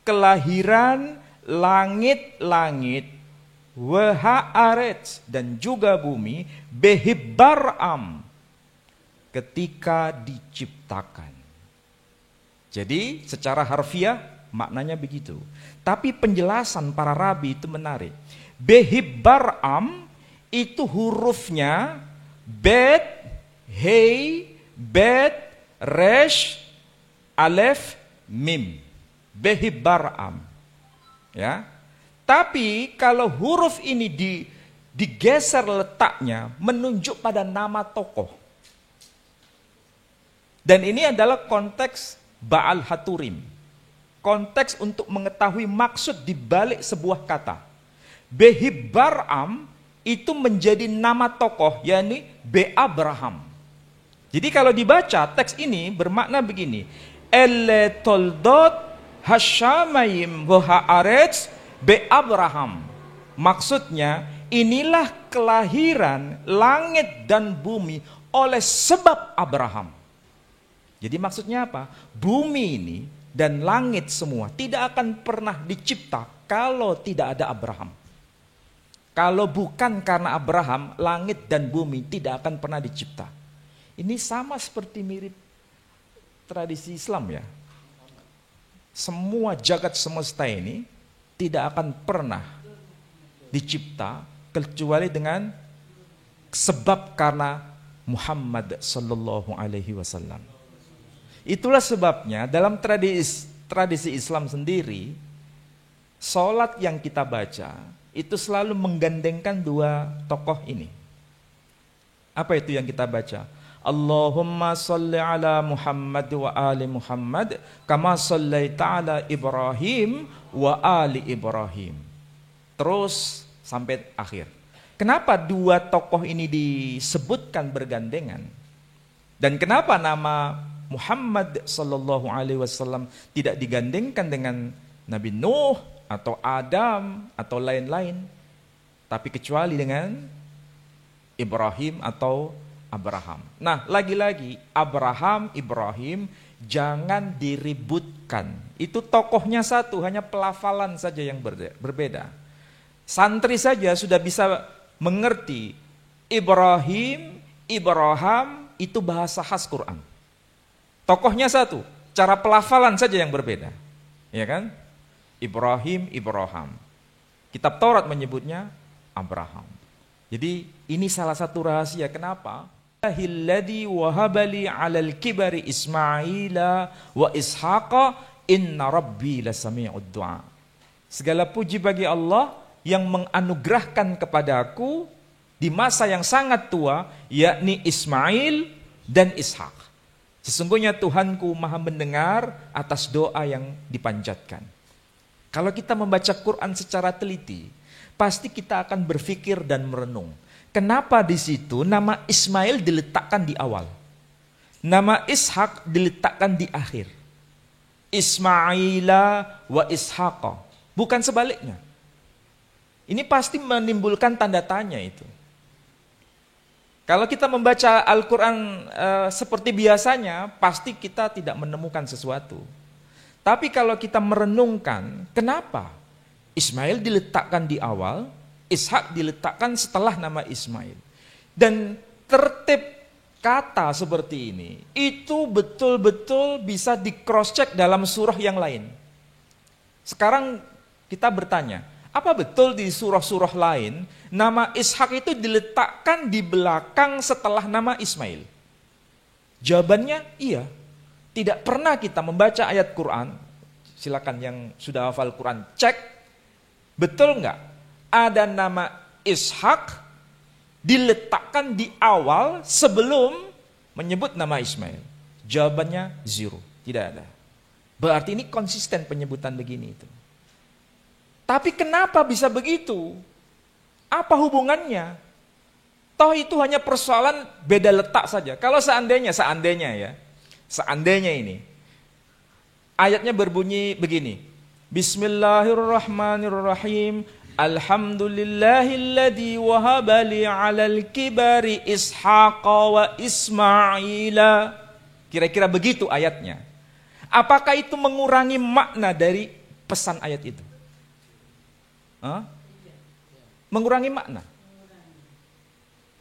kelahiran langit-langit, wahaaret, dan juga bumi, behibbaram, ketika diciptakan. Jadi secara harfiah maknanya begitu. Tapi penjelasan para rabi itu menarik. Behibbaram itu hurufnya bet, hei, bet, resh, alef, mim. Behibbaram. Ya. Tapi kalau huruf ini digeser letaknya menunjuk pada nama tokoh. Dan ini adalah konteks Baal Haturim. Konteks untuk mengetahui maksud di balik sebuah kata. Behibbaram itu menjadi nama tokoh, yakni Be-Abraham. Jadi kalau dibaca teks ini bermakna begini. Toldot Hasyamayim Ha'aretz Be-Abraham. Maksudnya inilah kelahiran langit dan bumi oleh sebab Abraham. Jadi maksudnya apa? Bumi ini dan langit semua tidak akan pernah dicipta kalau tidak ada Abraham. Kalau bukan karena Abraham, langit dan bumi tidak akan pernah dicipta. Ini sama seperti mirip tradisi Islam ya. Semua jagat semesta ini tidak akan pernah dicipta kecuali dengan sebab karena Muhammad sallallahu alaihi wasallam. Itulah sebabnya dalam tradisi Islam sendiri, sholat yang kita baca itu selalu menggandengkan dua tokoh ini. Apa itu yang kita baca? Allahumma salli ala Muhammad wa ali Muhammad kama sallaita ala Ibrahim wa ali Ibrahim. Terus sampai akhir. Kenapa dua tokoh ini disebutkan bergandengan? Dan kenapa nama Muhammad sallallahu alaihi wasallam tidak digandengkan dengan Nabi Nuh atau Adam atau lain-lain, tapi kecuali dengan Ibrahim atau Abraham. Nah, lagi-lagi Abraham, Ibrahim jangan diributkan. Itu tokohnya satu, hanya pelafalan saja yang berbeda. Santri saja sudah bisa mengerti Ibrahim, Ibrahim itu bahasa khas Quran. Tokohnya satu, cara pelafalan saja yang berbeda. Ya kan? Ibrahim, Ibrahim. Kitab Taurat menyebutnya Abraham. Jadi ini salah satu rahasia kenapa Alladzi wahabali 'alal kibari Ismaila wa Ishaqa inna rabbi lasami'ud du'a. Segala puji bagi Allah yang menganugerahkan kepadaku di masa yang sangat tua, yakni Ismail dan Ishak. Sesungguhnya Tuhanku maha mendengar atas doa yang dipanjatkan. Kalau kita membaca Quran secara teliti, pasti kita akan berpikir dan merenung. Kenapa di situ nama Ismail diletakkan di awal? Nama Ishak diletakkan di akhir. Ismaila wa Ishaqa. Bukan sebaliknya. Ini pasti menimbulkan tanda tanya itu. Kalau kita membaca Al-Quran seperti biasanya, pasti kita tidak menemukan sesuatu. Tapi kalau kita merenungkan, kenapa Ismail diletakkan di awal, Ishak diletakkan setelah nama Ismail. Dan tertib kata seperti ini, itu betul-betul bisa di cross check dalam surah yang lain. Sekarang kita bertanya, apa betul di surah-surah lain nama Ishak itu diletakkan di belakang setelah nama Ismail? Jawabannya iya. Tidak pernah kita membaca ayat Quran, silakan yang sudah hafal Quran cek, betul nggak ada nama Ishak diletakkan di awal sebelum menyebut nama Ismail? Jawabannya zero, tidak ada. Berarti ini konsisten penyebutan begini itu. Tapi kenapa bisa begitu? Apa hubungannya? Toh itu hanya persoalan beda letak saja. Kalau seandainya ini ayatnya berbunyi begini. Bismillahirrahmanirrahim. Alhamdulillahilladzi wahaba li 'alal kibari Ishaqa wa Ismaila. Kira-kira begitu ayatnya. Apakah itu mengurangi makna dari pesan ayat itu? Mengurangi makna.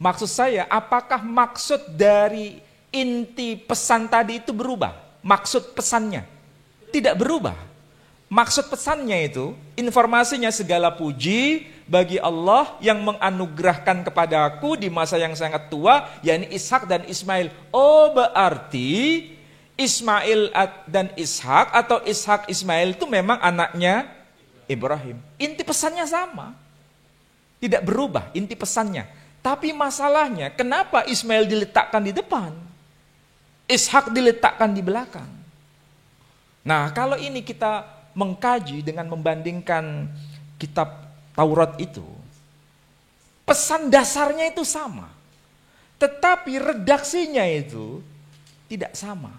Maksud saya, apakah maksud dari inti pesan tadi itu berubah? Maksud pesannya tidak berubah. Maksud pesannya itu, informasinya segala puji bagi Allah yang menganugerahkan kepada aku di masa yang sangat tua, yakni Ishak dan Ismail. Oh, berarti Ismail dan Ishak atau Ishak Ismail itu memang anaknya Ibrahim. Inti pesannya sama. Tidak berubah inti pesannya. Tapi masalahnya, kenapa Ismail diletakkan di depan? Ishak diletakkan di belakang. Nah, kalau ini kita mengkaji dengan membandingkan kitab Taurat itu, pesan dasarnya itu sama. Tetapi redaksinya itu tidak sama.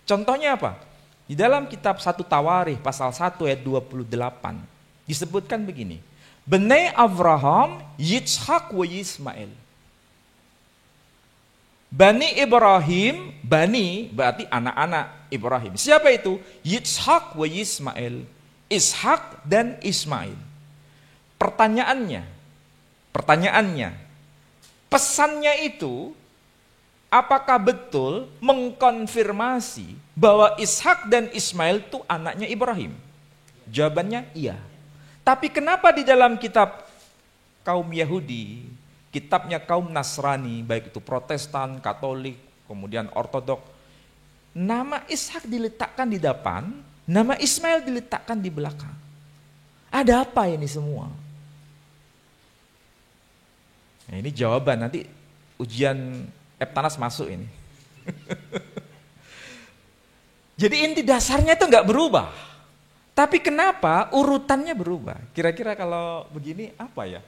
Contohnya apa? Di dalam kitab 1 Tawarikh pasal 1 ayat 28 disebutkan begini. Bnei Abraham, Yitzhak wa Ismail. Bani Ibrahim, Bani berarti anak-anak Ibrahim. Siapa itu? Yitzhak wa Ismail. Ishak dan Ismail. Pertanyaannya, pesannya itu apakah betul mengkonfirmasi bahwa Ishak dan Ismail itu anaknya Ibrahim? Jawabannya iya. Tapi kenapa di dalam kitab kaum Yahudi, kitabnya kaum Nasrani, baik itu Protestan, Katolik, kemudian Ortodok, nama Ishak diletakkan di depan, nama Ismail diletakkan di belakang? Ada apa ini semua? Nah, ini jawaban nanti ujian Eptanas masuk ini. Jadi inti dasarnya itu nggak berubah. Tapi kenapa urutannya berubah? Kira-kira kalau begini apa ya?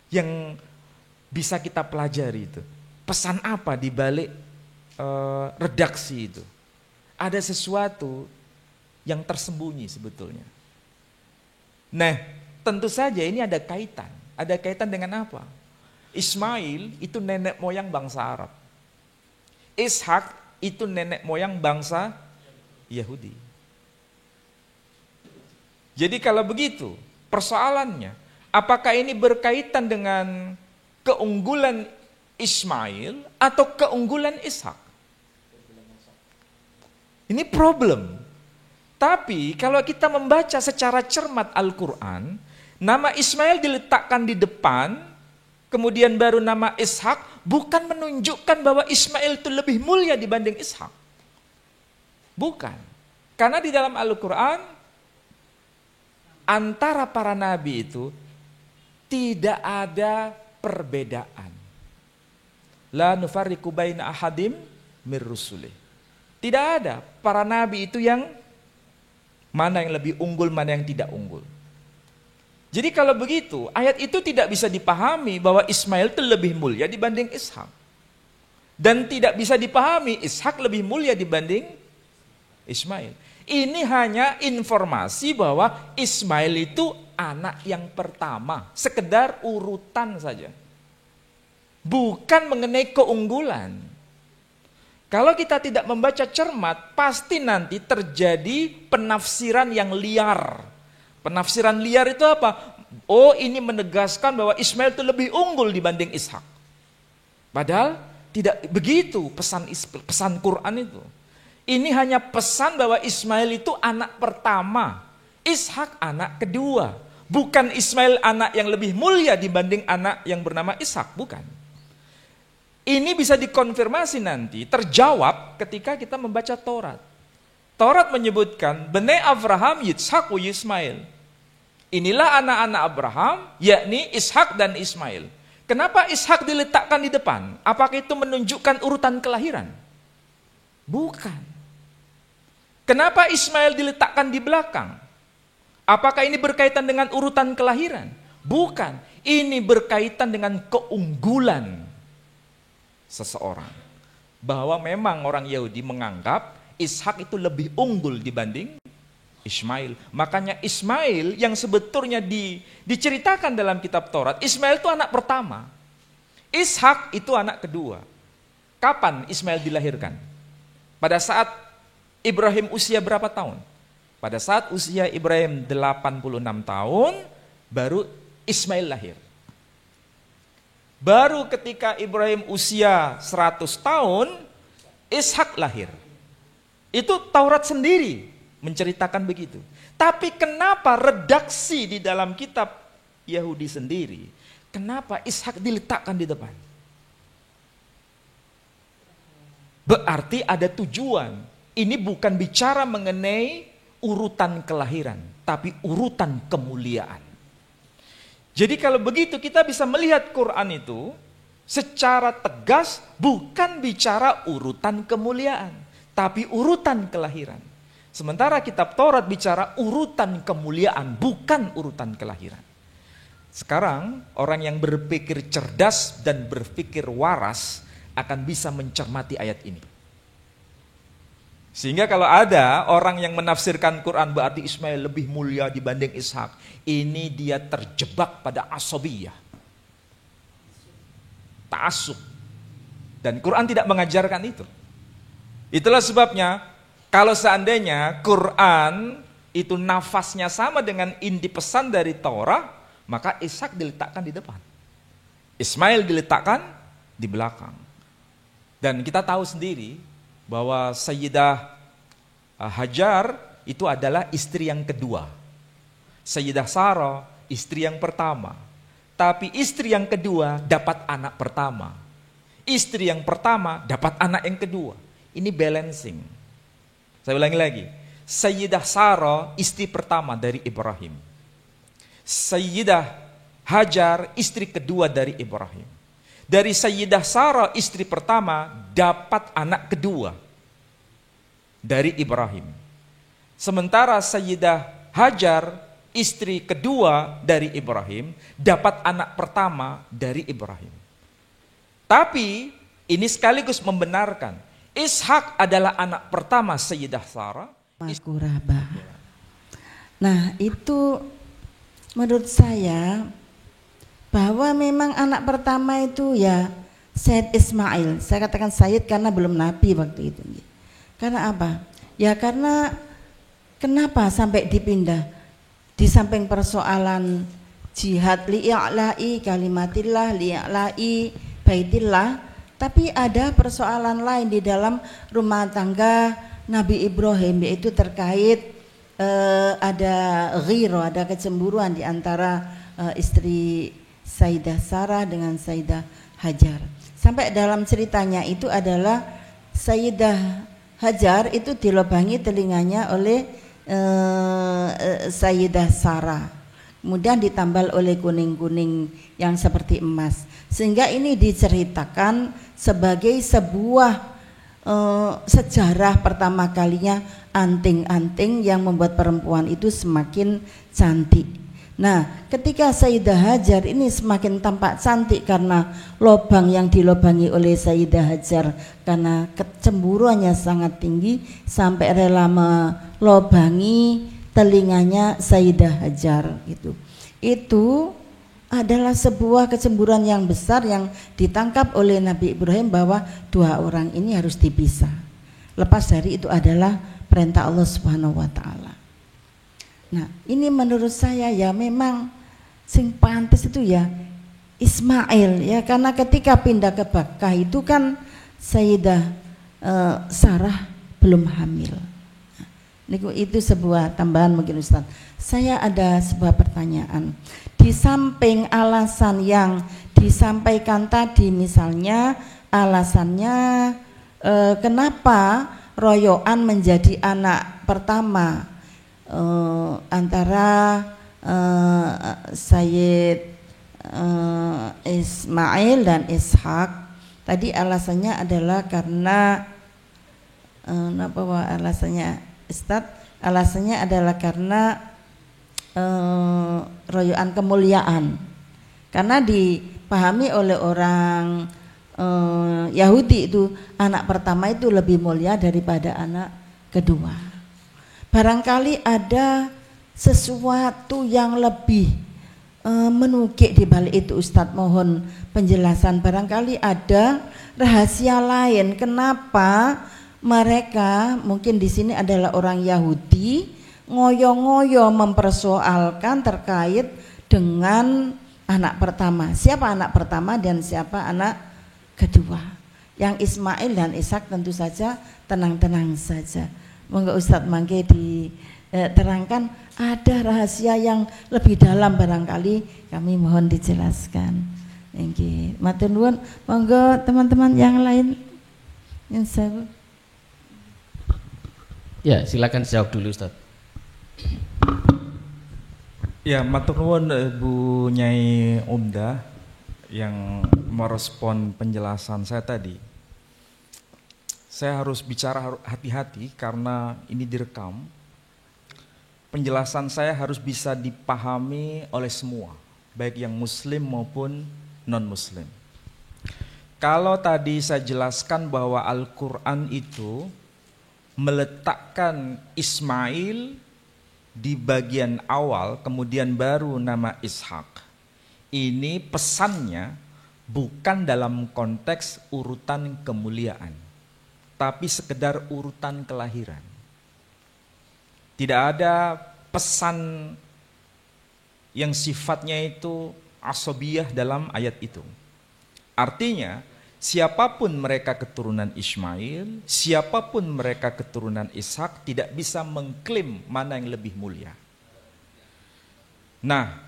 Yang bisa kita pelajari itu. Pesan apa di balik redaksi itu? Ada sesuatu yang tersembunyi sebetulnya. Nah, tentu saja ini ada kaitan. Ada kaitan dengan apa? Ismail itu nenek moyang bangsa Arab. Ishak itu nenek moyang bangsa Yahudi. Jadi kalau begitu, persoalannya, apakah ini berkaitan dengan keunggulan Ismail atau keunggulan Ishak? Ini problem. Tapi kalau kita membaca secara cermat Al-Quran, nama Ismail diletakkan di depan, kemudian baru nama Ishak, bukan menunjukkan bahwa Ismail itu lebih mulia dibanding Ishak. Bukan. Karena di dalam Al-Quran, antara para nabi itu tidak ada perbedaan. La nufarriqu baina ahadim mir rusulih. Tidak ada para nabi itu yang mana yang lebih unggul, mana yang tidak unggul. Jadi kalau begitu, ayat itu tidak bisa dipahami bahwa Ismail itu lebih mulia dibanding Ishak. Dan tidak bisa dipahami Ishak lebih mulia dibanding Ismail. Ini hanya informasi bahwa Ismail itu anak yang pertama, sekedar urutan saja. bukan mengenai keunggulan. Kalau kita tidak membaca cermat, pasti nanti terjadi penafsiran yang liar. Penafsiran liar itu apa? Oh, ini menegaskan bahwa Ismail itu lebih unggul dibanding Ishak. Padahal tidak begitu pesan Quran itu. Ini hanya pesan bahwa Ismail itu anak pertama, Ishak anak kedua. Bukan Ismail anak yang lebih mulia dibanding anak yang bernama Ishak, bukan. Ini bisa dikonfirmasi nanti, terjawab ketika kita membaca Taurat. Taurat menyebutkan, Bnei Abraham, Yitzhak, Ismail. Inilah anak-anak Abraham, yakni Ishak dan Ismail. Kenapa Ishak diletakkan di depan? Apakah itu menunjukkan urutan kelahiran? Bukan. Kenapa Ismail diletakkan di belakang? Apakah ini berkaitan dengan urutan kelahiran? Bukan. Ini berkaitan dengan keunggulan seseorang. Bahwa memang orang Yahudi menganggap Ishak itu lebih unggul dibanding Ismail. Makanya Ismail yang sebetulnya diceritakan dalam kitab Taurat, Ismail itu anak pertama. Ishak itu anak kedua. Kapan Ismail dilahirkan? Pada saat Ibrahim usia berapa tahun? Pada saat usia Ibrahim 86 tahun, baru Ismail lahir. Baru ketika Ibrahim usia 100 tahun, Ishak lahir. Itu Taurat sendiri menceritakan begitu. Tapi kenapa redaksi di dalam kitab Yahudi sendiri, kenapa Ishak diletakkan di depan? Berarti ada tujuan. Ini bukan bicara mengenai urutan kelahiran, tapi urutan kemuliaan. Jadi kalau begitu kita bisa melihat Quran itu secara tegas bukan bicara urutan kemuliaan, tapi urutan kelahiran. Sementara kitab Taurat bicara urutan kemuliaan, bukan urutan kelahiran. Sekarang orang yang berpikir cerdas dan berpikir waras akan bisa mencermati ayat ini. Sehingga kalau ada orang yang menafsirkan Quran berarti Ismail lebih mulia dibanding Ishak, ini dia terjebak pada asobiyah, ta'assub. Dan Quran tidak mengajarkan itu. Itulah sebabnya kalau seandainya Quran itu nafasnya sama dengan inti pesan dari Taurat, maka Ishak diletakkan di depan, Ismail diletakkan di belakang. Dan kita tahu sendiri bahwa Sayyidah Hajar itu adalah istri yang kedua. Sayyidah Sarah istri yang pertama. Tapi istri yang kedua dapat anak pertama. Istri yang pertama dapat anak yang kedua. Ini balancing. Saya ulangi lagi. Sayyidah Sarah istri pertama dari Ibrahim. Sayyidah Hajar istri kedua dari Ibrahim. Dari Sayyidah Sarah istri pertama dapat anak kedua dari Ibrahim. Sementara Sayyidah Hajar istri kedua dari Ibrahim dapat anak pertama dari Ibrahim. Tapi ini sekaligus membenarkan Ishak adalah anak pertama Sayyidah Sarah. Nah itu menurut saya bahwa memang anak pertama itu ya Sayyid Ismail. Saya katakan Sayyid karena belum nabi waktu itu. Karena apa? Ya karena kenapa sampai dipindah? Di samping persoalan jihad li'a'la'i kalimatillah, li'a'la'i baitillah, tapi ada persoalan lain di dalam rumah tangga Nabi Ibrahim, yaitu terkait ada ghiro, ada kecemburuan di antara istri Sayyidah Sarah dengan Sayyidah Hajar. Sampai dalam ceritanya itu adalah Sayyidah Hajar itu dilobangi telinganya oleh Sayyidah Sarah. Kemudian ditambal oleh kuning-kuning yang seperti emas. Sehingga ini diceritakan sebagai sebuah sejarah pertama kalinya anting-anting yang membuat perempuan itu semakin cantik. Nah, ketika Sayyidah Hajar ini semakin tampak cantik karena lobang yang dilobangi oleh Sayyidah Hajar, karena kecemburuannya sangat tinggi sampai rela melobangi telinganya Sayyidah Hajar gitu. Itu adalah sebuah kecemburuan yang besar yang ditangkap oleh Nabi Ibrahim bahwa dua orang ini harus dipisah. Lepas dari itu adalah perintah Allah Subhanahu wa taala. Nah, ini menurut saya ya memang sing pantes itu ya Ismail ya, karena ketika pindah ke Bakkah itu kan Sayyidah Sarah belum hamil. Itu sebuah tambahan mungkin Ustaz. Saya ada sebuah pertanyaan. Di samping alasan yang disampaikan tadi, misalnya alasannya kenapa Royoan menjadi anak pertama antara Sayyid Ismail dan Ishak. Tadi alasannya adalah karena alasannya Ustaz? Alasannya adalah karena royoan kemuliaan. Karena dipahami oleh orang Yahudi itu anak pertama itu lebih mulia daripada anak kedua. Barangkali ada sesuatu yang lebih menukik di balik itu Ustadz, mohon penjelasan. Barangkali ada rahasia lain kenapa mereka mungkin di sini adalah orang Yahudi ngoyo-ngoyo mempersoalkan terkait dengan anak pertama. Siapa anak pertama dan siapa anak kedua? Yang Ismail dan Ishak tentu saja tenang-tenang saja. Monggo Ustadz mangke diterangkan, ada rahasia yang lebih dalam barangkali kami mohon dijelaskan. Nggih, matur nuwun. Monggo teman-teman yang lain yang saya. Ya, silakan jawab dulu Ustaz. Ya, matur nuwun Bu Nyai Umdah yang merespon penjelasan saya tadi. Saya harus bicara hati-hati karena ini direkam. Penjelasan saya harus bisa dipahami oleh semua, baik yang muslim maupun non-muslim. Kalau tadi saya jelaskan bahwa Al-Quran itu meletakkan Ismail di bagian awal, kemudian baru nama Ishak. Ini pesannya bukan dalam konteks urutan kemuliaan, tapi sekedar urutan kelahiran. Tidak ada pesan yang sifatnya itu asobiyah dalam ayat itu. Artinya, siapapun mereka keturunan Ismail, siapapun mereka keturunan Ishak tidak bisa mengklaim mana yang lebih mulia. Nah,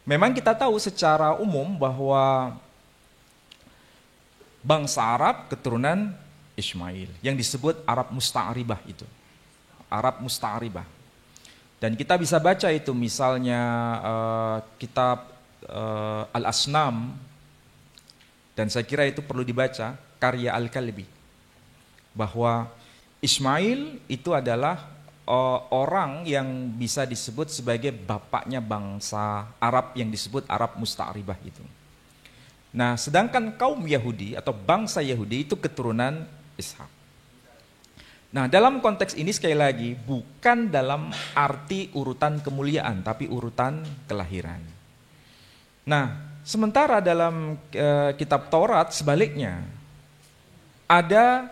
memang kita tahu secara umum bahwa bangsa Arab keturunan Ismail yang disebut Arab Musta'ribah itu. Arab Musta'ribah. Dan kita bisa baca itu misalnya kitab Al-Asnam, dan saya kira itu perlu dibaca, karya Al-Kalbi, bahwa Ismail itu adalah orang yang bisa disebut sebagai bapaknya bangsa Arab yang disebut Arab Musta'ribah itu. Nah, sedangkan kaum Yahudi atau bangsa Yahudi itu keturunan Ishak. Nah, dalam konteks ini sekali lagi bukan dalam arti urutan kemuliaan, tapi urutan kelahiran. Nah, sementara dalam kitab Taurat sebaliknya ada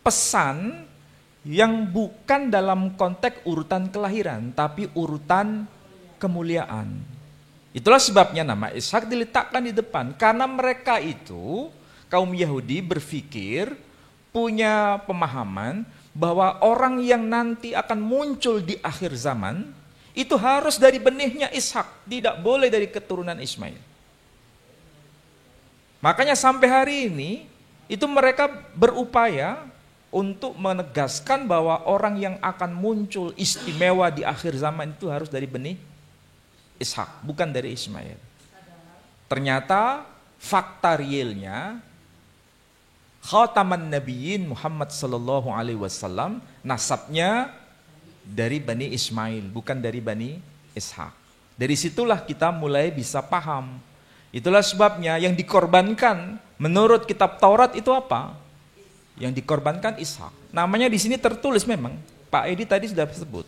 pesan yang bukan dalam konteks urutan kelahiran, tapi urutan kemuliaan. Itulah sebabnya nama Ishak diletakkan di depan, karena mereka itu kaum Yahudi berpikir, punya pemahaman bahwa orang yang nanti akan muncul di akhir zaman itu harus dari benihnya Ishak, tidak boleh dari keturunan Ismail. Makanya sampai hari ini itu mereka berupaya untuk menegaskan bahwa orang yang akan muncul istimewa di akhir zaman itu harus dari benih Ishak, bukan dari Ismail. Ternyata fakta realnya Khataman Nabiyyin Muhammad sallallahu alaihi wasallam nasabnya dari Bani Ismail, bukan dari Bani Ishak. Dari situlah kita mulai bisa paham. Itulah sebabnya yang dikorbankan menurut kitab Taurat itu apa? Yang dikorbankan Ishak. Namanya di sini tertulis memang. Pak Edi tadi sudah sebut.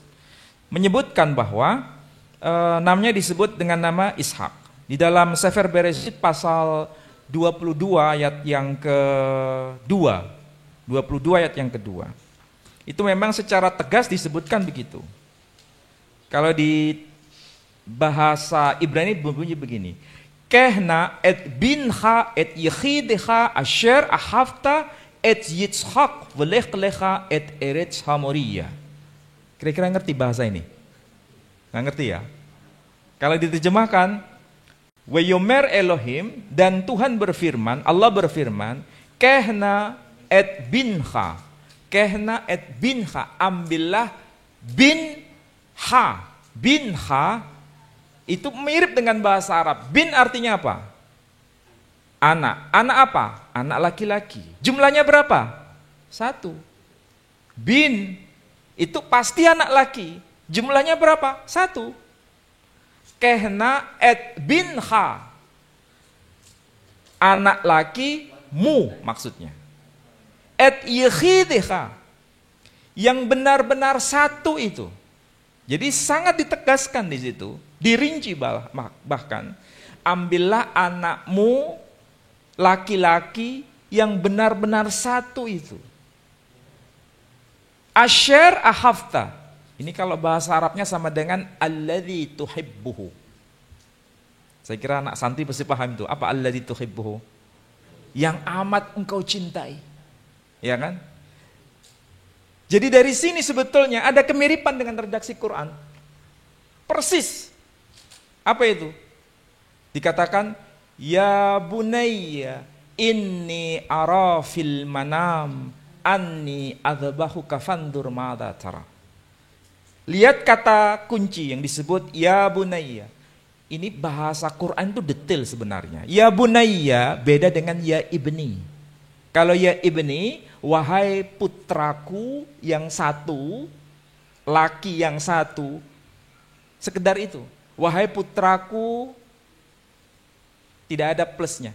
Menyebutkan bahwa namanya disebut dengan nama Ishak. Di dalam Sefer Bereshit pasal 22 ayat yang kedua. 22 ayat yang kedua. Itu memang secara tegas disebutkan begitu. Kalau di bahasa Ibrani berbunyi begini. Kehna et binha et yichidha asher ahavta et yitzhak velech lecha et eretz hamoria. Kira-kira ngerti bahasa ini? Nggak ngerti ya? Kalau diterjemahkan, Weyomer Elohim, dan Tuhan berfirman, Allah berfirman, Kehna et binha, Kehna et binha, ambillah binha. Binha itu mirip dengan bahasa Arab. Bin artinya apa? Anak. Anak apa? Anak laki-laki. Jumlahnya berapa? 1. Bin itu pasti anak laki. Jumlahnya berapa? 1. Kehna et binha. Anak laki mu maksudnya. Et yichidha. Yang benar-benar 1 itu. Jadi sangat ditegaskan di situ, dirinci bahkan, ambillah anakmu laki-laki yang benar-benar 1 itu. Asher ahavta. Ini kalau bahasa Arabnya sama dengan alladzi tuhibbuhu. Saya kira anak santri pasti paham itu. Apa alladzi tuhibbuhu? Yang amat engkau cintai. Ya kan? Jadi dari sini sebetulnya ada kemiripan dengan redaksi Quran. Persis. Apa itu? Dikatakan, ya bunayya inni ara fil manam anni adzbahuka fandur madza tara. Lihat kata kunci yang disebut ya bunayya. Ini bahasa Quran itu detail sebenarnya. Ya bunayya beda dengan ya ibni. Kalau ya ibni, wahai putraku yang 1, laki yang 1, sekedar itu. Wahai putraku, tidak ada plusnya.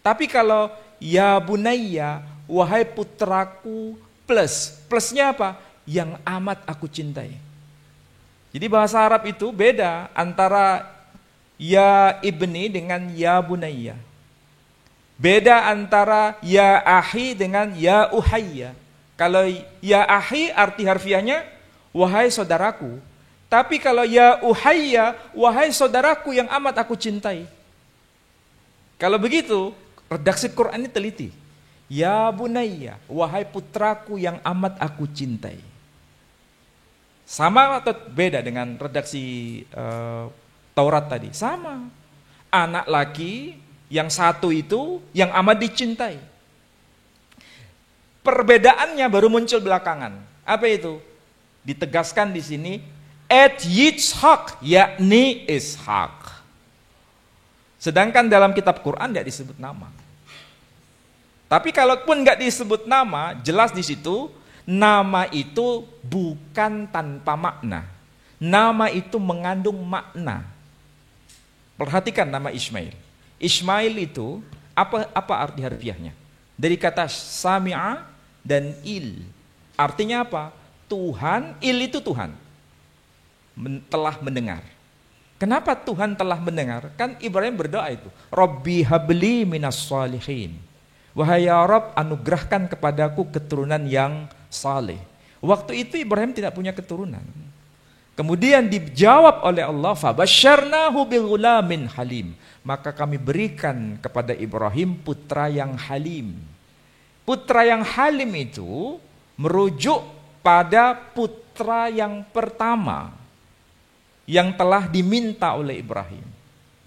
Tapi kalau ya bunayya, wahai putraku plus. Plusnya apa? Yang amat aku cintai. Jadi bahasa Arab itu beda antara ya ibni dengan ya bunayya. Beda antara ya ahi dengan ya uhayya. Kalau ya ahi arti harfiahnya wahai saudaraku. Tapi kalau ya uhayya, wahai saudaraku yang amat aku cintai. Kalau begitu, redaksi Quran ini teliti. Ya bunayya, wahai putraku yang amat aku cintai. Sama atau beda dengan redaksi Taurat tadi? Sama. Anak laki yang 1 itu yang amat dicintai. Perbedaannya baru muncul belakangan. Apa itu? Ditegaskan di sini et Yitzhak, yakni Ishak. Sedangkan dalam kitab Quran tidak disebut nama. Tapi kalaupun nggak disebut nama, jelas di situ nama itu bukan tanpa makna. Nama itu mengandung makna. Perhatikan nama Ismail. Ismail itu apa arti harfiahnya? Dari kata sami'a dan il. Artinya apa? Tuhan, il itu Tuhan. Telah mendengar. Kenapa Tuhan telah mendengar? Kan Ibrahim berdoa itu. Rabbi habli minas salihin. Wahai ya Rabb, anugerahkan kepadaku keturunan yang saleh. Waktu itu Ibrahim tidak punya keturunan. Kemudian dijawab oleh Allah, fabasyarnahu bighulamin halim. Maka kami berikan kepada Ibrahim putra yang halim. Putra yang halim itu merujuk pada putra yang pertama yang telah diminta oleh Ibrahim.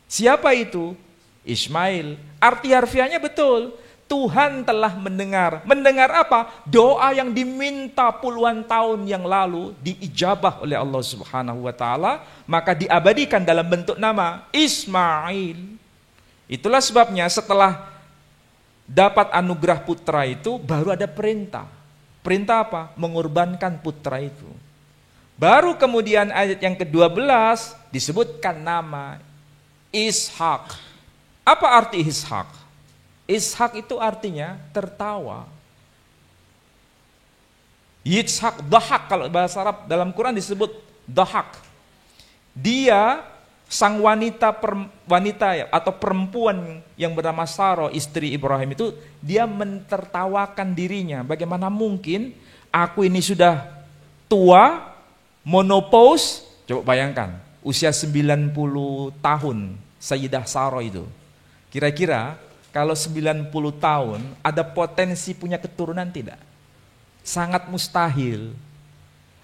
Siapa itu? Ismail. Arti harfiahnya betul. Tuhan telah mendengar. Mendengar apa? Doa yang diminta puluhan tahun yang lalu diijabah oleh Allah Subhanahu wa taala, maka diabadikan dalam bentuk nama Ismail. Itulah sebabnya setelah dapat anugerah putra itu baru ada perintah. Perintah apa? Mengorbankan putra itu. Baru kemudian ayat yang ke-12 disebutkan nama Ishak. Apa arti Ishak? Ishak itu artinya tertawa. Yitzhak, dahak, kalau bahasa Arab dalam Quran disebut dahak. Dia sang wanita atau perempuan yang bernama Sarah, istri Ibrahim itu, dia mentertawakan dirinya. Bagaimana mungkin aku ini sudah tua, menopause, coba bayangkan, usia 90 tahun Sayyidah Sarah itu. Kira-kira kalau 90 tahun ada potensi punya keturunan tidak? Sangat mustahil.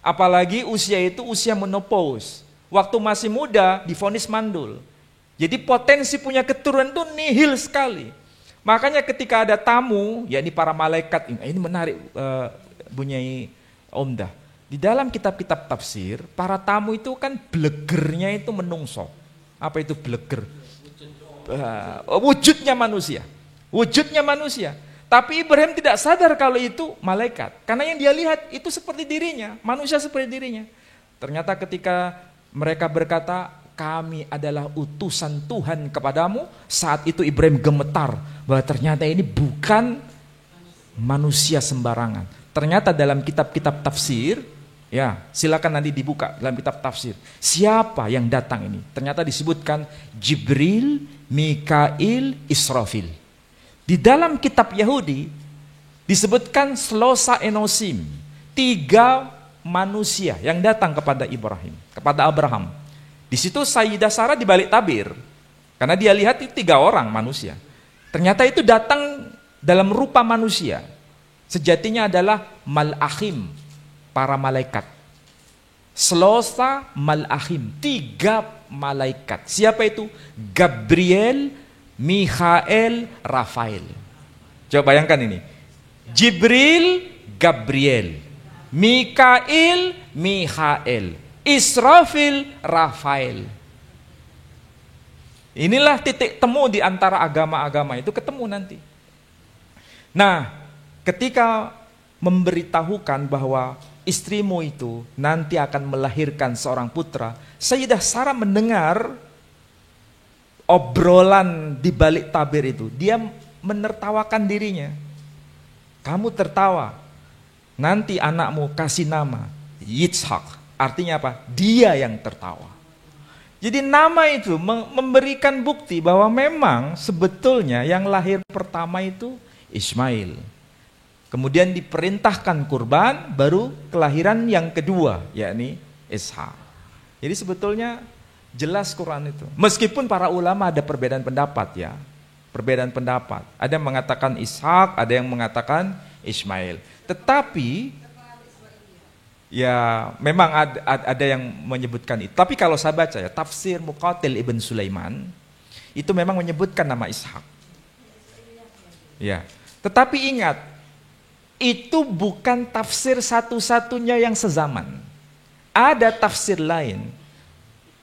Apalagi usia itu usia menopause. Waktu masih muda divonis mandul. Jadi potensi punya keturunan itu nihil sekali. Makanya ketika ada tamu, yakni para malaikat, ini menarik Bunyai Omdah. Di dalam kitab-kitab tafsir, para tamu itu kan blegernya itu menungso. Apa itu bleger? Wujudnya manusia. Wujudnya manusia. Tapi Ibrahim tidak sadar kalau itu malaikat. Karena yang dia lihat itu seperti dirinya, manusia seperti dirinya. Ternyata ketika mereka berkata, kami adalah utusan Tuhan kepadamu. Saat itu Ibrahim gemetar bahwa ternyata ini bukan manusia sembarangan. Ternyata dalam kitab-kitab tafsir, ya silakan nanti dibuka dalam kitab tafsir. Siapa yang datang ini? Ternyata disebutkan Jibril, Mikail, Israfil. Di dalam kitab Yahudi disebutkan Slosa Enosim, 3 manusia yang datang kepada Ibrahim, kepada Abraham. Di situ Sayyidah Sarah dibalik tabir, karena dia lihat itu 3 orang manusia. Ternyata itu datang dalam rupa manusia. Sejatinya adalah malachim, para malaikat. Slosa malachim, 3 malaikat. Siapa itu? Gabriel, Mikhael, Rafael. Coba bayangkan ini. Jibril, Gabriel. Mikail, Mikhael, Israfil, Rafael. Inilah titik temu di antara agama-agama itu ketemu nanti. Nah, ketika memberitahukan bahwa istrimu itu nanti akan melahirkan seorang putra, Sayyidah Sarah mendengar obrolan di balik tabir itu. Dia menertawakan dirinya. Kamu tertawa. Nanti anakmu kasih nama Yitzhak. Artinya apa? Dia yang tertawa. Jadi nama itu memberikan bukti bahwa memang sebetulnya yang lahir pertama itu Ismail. Kemudian diperintahkan kurban, baru kelahiran yang kedua, yakni Ishak. Jadi sebetulnya jelas Quran itu. Meskipun para ulama ada perbedaan pendapat ya. Perbedaan pendapat. Ada yang mengatakan Ishak, ada yang mengatakan Ismail. Tetapi ya memang ada yang menyebutkan itu. Tapi kalau saya baca ya, tafsir Muqatil Ibn Sulaiman itu memang menyebutkan nama Ishak. Ya. Tetapi ingat, itu bukan tafsir satu-satunya yang sezaman. Ada tafsir lain.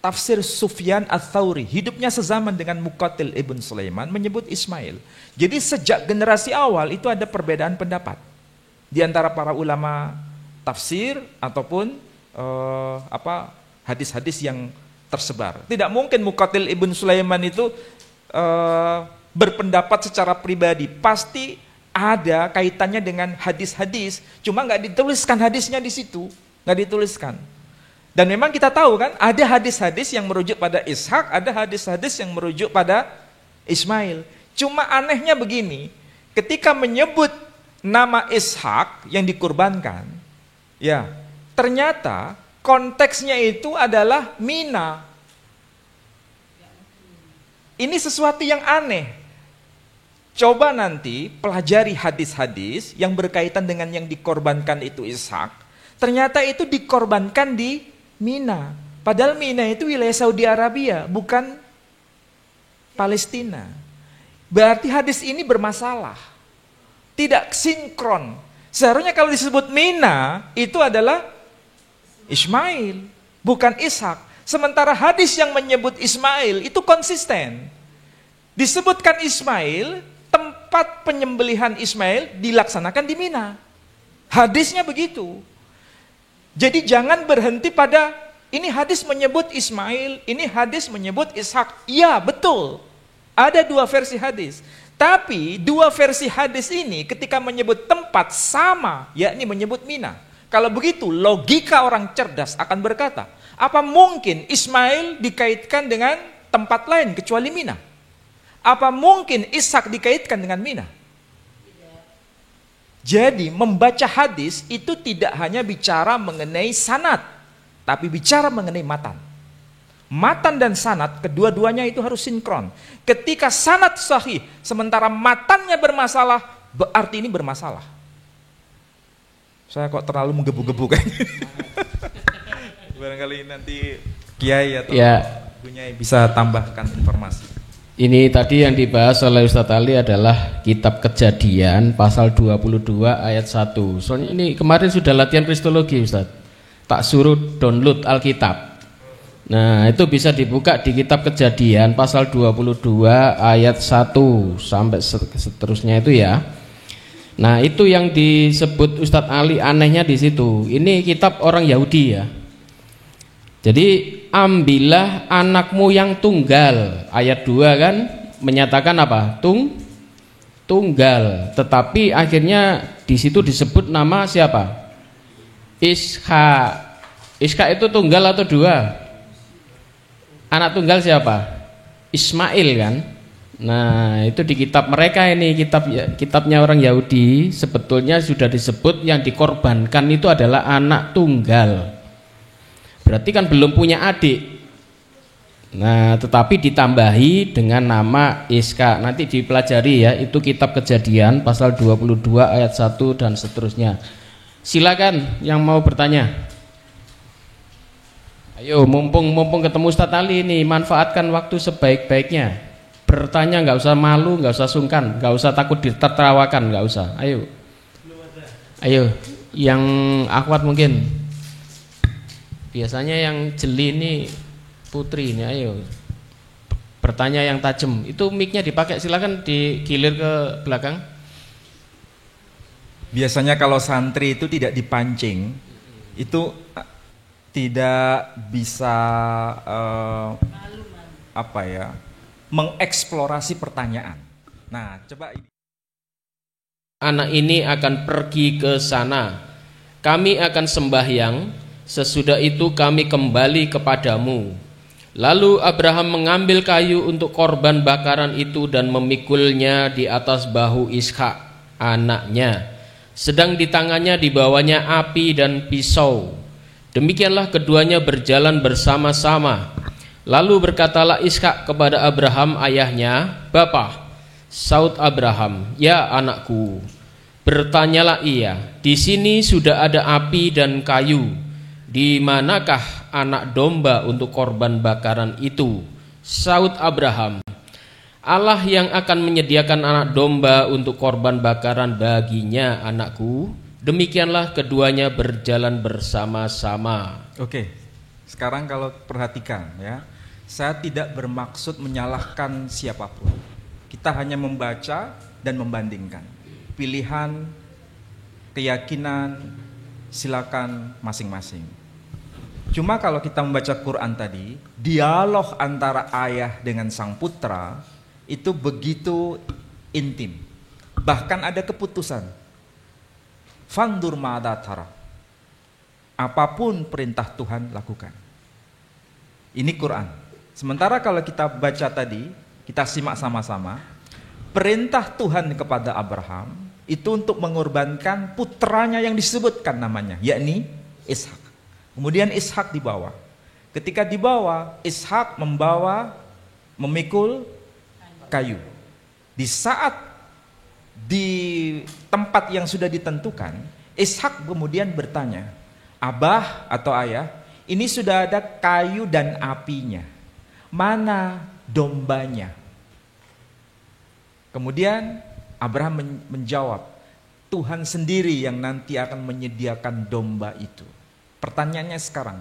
Tafsir Sufyan Ats-Tsauri, hidupnya sezaman dengan Muqatil Ibn Sulaiman, menyebut Ismail. Jadi sejak generasi awal itu ada perbedaan pendapat di antara para ulama tafsir ataupun hadis-hadis yang tersebar. Tidak mungkin Muqatil Ibn Sulaiman itu berpendapat secara pribadi. Pasti ada kaitannya dengan hadis-hadis, cuma nggak dituliskan hadisnya di situ, nggak dituliskan. Dan memang kita tahu kan, ada hadis-hadis yang merujuk pada Ishak, ada hadis-hadis yang merujuk pada Ismail. Cuma anehnya begini, ketika menyebut nama Ishak yang dikurbankan, ya ternyata konteksnya itu adalah Mina. Ini sesuatu yang aneh. Coba nanti pelajari hadis-hadis yang berkaitan dengan yang dikorbankan itu Ishak. Ternyata itu dikorbankan di Mina. Padahal Mina itu wilayah Saudi Arabia, bukan Palestina. Berarti hadis ini bermasalah. Tidak sinkron. Seharusnya kalau disebut Mina, itu adalah Ismail, bukan Ishak. Sementara hadis yang menyebut Ismail itu konsisten. Disebutkan Ismail, tempat penyembelihan Ismail dilaksanakan di Mina. Hadisnya begitu. Jadi jangan berhenti pada ini hadis menyebut Ismail, ini hadis menyebut Ishak. Iya, betul. Ada 2 versi hadis. Tapi 2 versi hadis ini ketika menyebut tempat sama, yakni menyebut Mina. Kalau begitu, logika orang cerdas akan berkata, Apa mungkin Ismail dikaitkan dengan tempat lain kecuali Mina? Apa mungkin Ishak dikaitkan dengan Mina? Jadi membaca hadis itu tidak hanya bicara mengenai sanad, tapi bicara mengenai matan. Matan dan sanad kedua-duanya itu harus sinkron. Ketika sanad sahih sementara matannya bermasalah, berarti ini bermasalah. Saya kok terlalu menggebu-gebu kayaknya. Barangkali nanti Kiai atau Bunyai bisa tambahkan informasi. Ini tadi yang dibahas oleh Ustadz Ali adalah kitab Kejadian pasal 22 ayat 1. Soalnya ini kemarin sudah latihan kristologi Ustadz. Tak suruh download Alkitab. Nah, itu bisa dibuka di kitab Kejadian pasal 22 ayat 1 sampai seterusnya itu ya. Nah, itu yang disebut Ustadz Ali anehnya di situ. Ini kitab orang Yahudi ya. Jadi ambillah anakmu yang tunggal. Ayat 2 kan menyatakan apa? Tunggal. Tetapi akhirnya di situ disebut nama siapa? Ishak. Ishak itu tunggal atau dua? Anak tunggal siapa? Ismail kan? Nah, itu di kitab mereka ini, kitabnya orang Yahudi sebetulnya sudah disebut yang dikorbankan itu adalah anak tunggal. Berarti kan belum punya adik. Nah, tetapi ditambahi dengan nama Iska. Nanti dipelajari ya, itu kitab Kejadian pasal 22 ayat 1 dan seterusnya. Silakan yang mau bertanya. Ayo, mumpung ketemu Ustadz Ali ini, manfaatkan waktu sebaik-baiknya. Bertanya nggak usah malu, nggak usah sungkan, nggak usah takut ditertawakan, nggak usah. Ayo, yang akhwat mungkin. Biasanya yang jeli ini putri ini, ayo bertanya yang tajam. Itu mic-nya dipakai, silakan digilir ke belakang. Biasanya kalau santri itu tidak dipancing, itu tidak bisa mengeksplorasi pertanyaan. Nah, coba ini. Anak ini akan pergi ke sana. Kami akan sembahyang. Sesudah itu kami kembali kepadamu. Lalu Abraham mengambil kayu untuk korban bakaran itu dan memikulnya di atas bahu Ishak anaknya. Sedang di tangannya dibawanya api dan pisau. Demikianlah keduanya berjalan bersama-sama. Lalu berkatalah Ishak kepada Abraham ayahnya, "Bapa." Saud Abraham, "Ya anakku." Bertanyalah ia, "Di sini sudah ada api dan kayu. Di manakah anak domba untuk korban bakaran itu?" Saud Abraham, "Allah yang akan menyediakan anak domba untuk korban bakaran baginya, anakku." Demikianlah keduanya berjalan bersama-sama. Oke, sekarang kalau perhatikan ya, saya tidak bermaksud menyalahkan siapapun. Kita hanya membaca dan membandingkan. Pilihan, keyakinan, silakan masing-masing. Cuma kalau kita membaca Quran tadi, dialog antara ayah dengan sang putra itu begitu intim. Bahkan ada keputusan. Fandur ma'adatara. Apapun perintah Tuhan lakukan. Ini Quran. Sementara kalau kita baca tadi, kita simak sama-sama. Perintah Tuhan kepada Abraham itu untuk mengorbankan putranya yang disebutkan namanya, yakni Ishak. Kemudian Ishak dibawa. Ketika dibawa, Ishak memikul kayu. Di saat di tempat yang sudah ditentukan, Ishak kemudian bertanya, "Abah atau ayah, ini sudah ada kayu dan apinya. Mana dombanya?" Kemudian Abraham menjawab, "Tuhan sendiri yang nanti akan menyediakan domba itu." Pertanyaannya sekarang,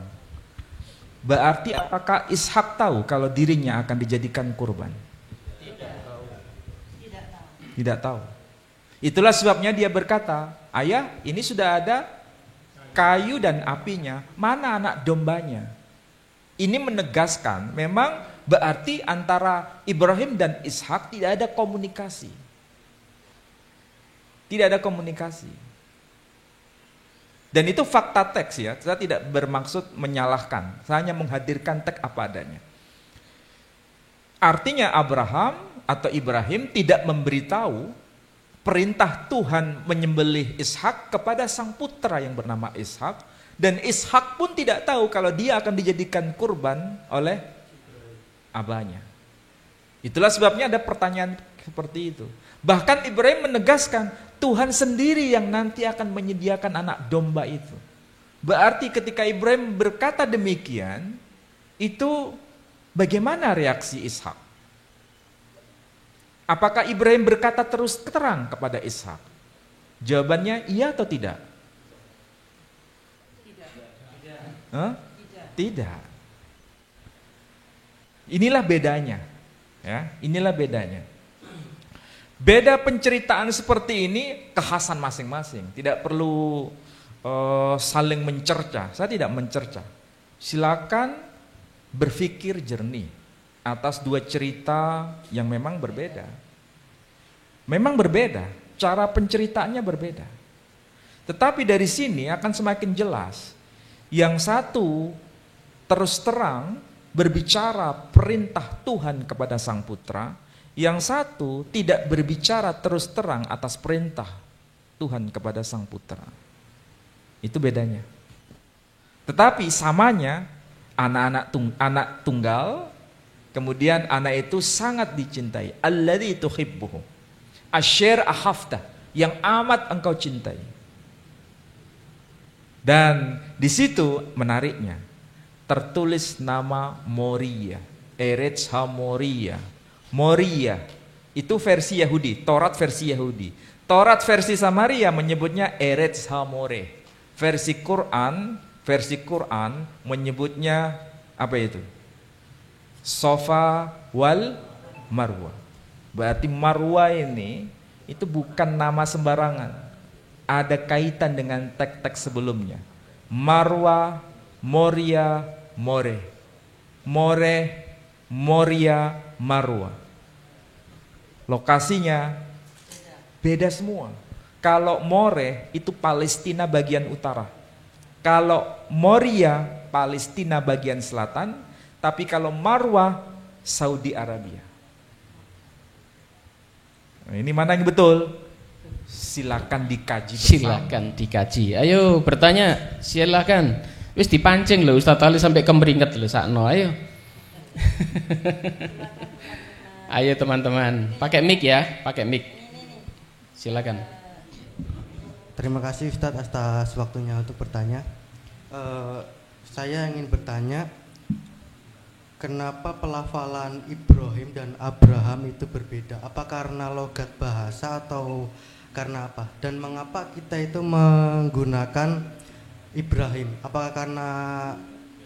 berarti apakah Ishak tahu kalau dirinya akan dijadikan kurban? Tidak tahu. Itulah sebabnya dia berkata, "Ayah, ini sudah ada kayu dan apinya, mana anak dombanya?" Ini menegaskan memang berarti antara Ibrahim dan Ishak tidak ada komunikasi. Tidak ada komunikasi. Dan itu fakta teks ya, saya tidak bermaksud menyalahkan, saya hanya menghadirkan teks apa adanya. Artinya Abraham atau Ibrahim tidak memberitahu perintah Tuhan menyembelih Ishak kepada sang putra yang bernama Ishak, dan Ishak pun tidak tahu kalau dia akan dijadikan kurban oleh abahnya. Itulah sebabnya ada pertanyaan seperti itu. Bahkan Ibrahim menegaskan Tuhan sendiri yang nanti akan menyediakan anak domba itu. Berarti ketika Ibrahim berkata demikian, itu bagaimana reaksi Ishak? Apakah Ibrahim berkata terus terang kepada Ishak? Jawabannya iya atau tidak? Tidak. Inilah bedanya. Ya, inilah bedanya. Beda penceritaan seperti ini kekhasan masing-masing. Tidak perlu saling mencerca. Saya tidak mencerca. Silakan berpikir jernih atas dua cerita yang memang berbeda. Memang berbeda, cara penceritaannya berbeda. Tetapi dari sini akan semakin jelas. Yang satu terus terang berbicara perintah Tuhan kepada sang putra, yang satu tidak berbicara terus terang atas perintah Tuhan kepada sang putra. Itu bedanya. Tetapi samanya anak tunggal, kemudian anak itu sangat dicintai. Alladzi tuhibbuhu, asyir ahafta, yang amat engkau cintai. Dan di situ menariknya, tertulis nama Moria, Eretz HaMoria. Moria itu versi Yahudi, Taurat versi Yahudi. Taurat versi Samaria menyebutnya Eretz HaMore. Versi Quran menyebutnya apa itu? Sofa wal Marwa. Berarti Marwa ini itu bukan nama sembarangan. Ada kaitan dengan teks-teks sebelumnya. Marwa, Moria, More. More, Moria, Marwa. Lokasinya beda semua. Kalau More itu Palestina bagian utara. Kalau Moria Palestina bagian selatan. Tapi kalau Marwa Saudi Arabia. Nah, ini mana yang betul? Silakan dikaji bersama. Silakan dikaji. Ayo bertanya, silakan. Wis dipancing loh Ustaz Ali sampai kemeringet loh sakno. Ayo. Ayo teman-teman, pakai mic ya, pakai mic. Silakan. Terima kasih Ustadz atas waktunya untuk bertanya. Saya ingin bertanya, kenapa pelafalan Ibrahim dan Abraham itu berbeda? Apa karena logat bahasa atau karena apa? Dan mengapa kita itu menggunakan Ibrahim? Apakah karena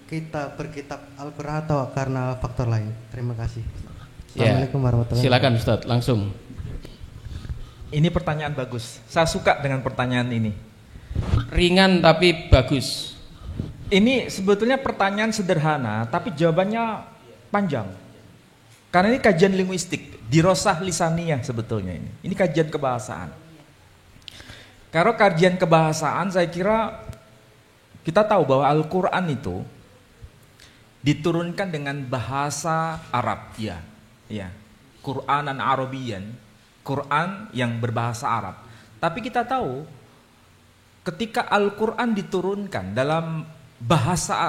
kita berkitab Al-Quran atau karena faktor lain? Terima kasih. Assalamualaikum warahmatullahi wabarakatuh. Silakan Ustadz, langsung. Ini pertanyaan bagus. Saya suka dengan pertanyaan ini. Ringan tapi bagus. Ini sebetulnya pertanyaan sederhana, tapi jawabannya panjang. Karena ini kajian linguistik, dirosah lisaniyah sebetulnya ini. Ini kajian kebahasaan. Kalau kajian kebahasaan, saya kira kita tahu bahwa Al-Quran itu diturunkan dengan bahasa Arab, ya. Qur'anan Arabiyan, Quran yang berbahasa Arab. Tapi kita tahu ketika Al-Quran diturunkan dalam bahasa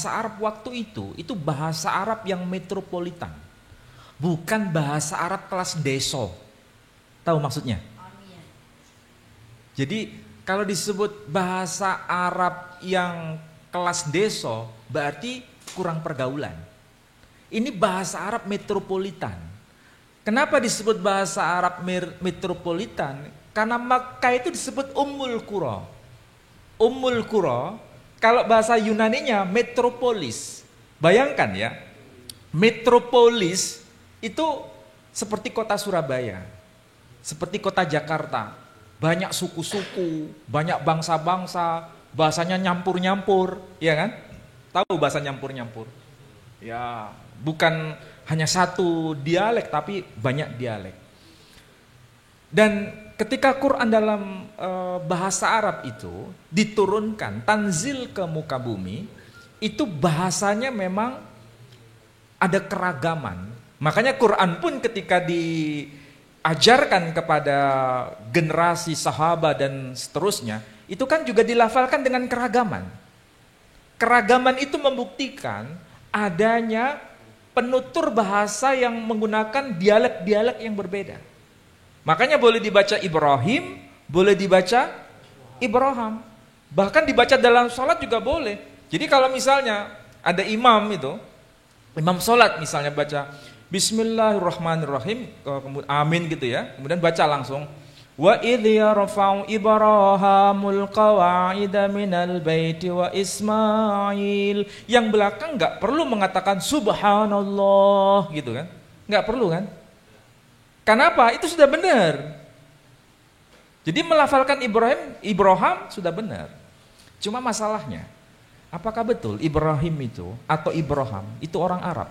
Arab waktu itu bahasa Arab yang metropolitan. Bukan bahasa Arab kelas deso. Tahu maksudnya? Jadi kalau disebut bahasa Arab yang kelas deso berarti kurang pergaulan. Ini bahasa Arab metropolitan. Kenapa disebut bahasa Arab metropolitan? Karena Makkah itu disebut Ummul Qura. Ummul Qura, kalau bahasa Yunaninya metropolis. Bayangkan ya, metropolis itu seperti kota Surabaya, seperti kota Jakarta. Banyak suku-suku, banyak bangsa-bangsa, bahasanya nyampur-nyampur, ya kan? Tahu bahasa nyampur-nyampur? Ya, bukan hanya satu dialek tapi banyak dialek. Dan ketika Quran dalam bahasa Arab itu diturunkan, tanzil ke muka bumi, itu bahasanya memang ada keragaman. Makanya Quran pun ketika diajarkan kepada generasi sahabat dan seterusnya, itu kan juga dilafalkan dengan keragaman. Keragaman itu membuktikan adanya penutur bahasa yang menggunakan dialek-dialek yang berbeda. Makanya boleh dibaca Ibrahim, boleh dibaca Ibrahim. Bahkan dibaca dalam sholat juga boleh. Jadi kalau misalnya ada imam itu, imam sholat misalnya baca Bismillahirrahmanirrahim, amin gitu ya, kemudian baca langsung wa idh yarfa'u Ibrahimul qawa'ida minal baiti wa Ismail. Yang belakang nggak perlu mengatakan subhanallah gitu kan, nggak perlu kan? Kenapa? Itu sudah benar. Jadi melafalkan Ibrahim sudah benar. Cuma masalahnya, apakah betul Ibrahim itu atau Ibrahim itu orang Arab?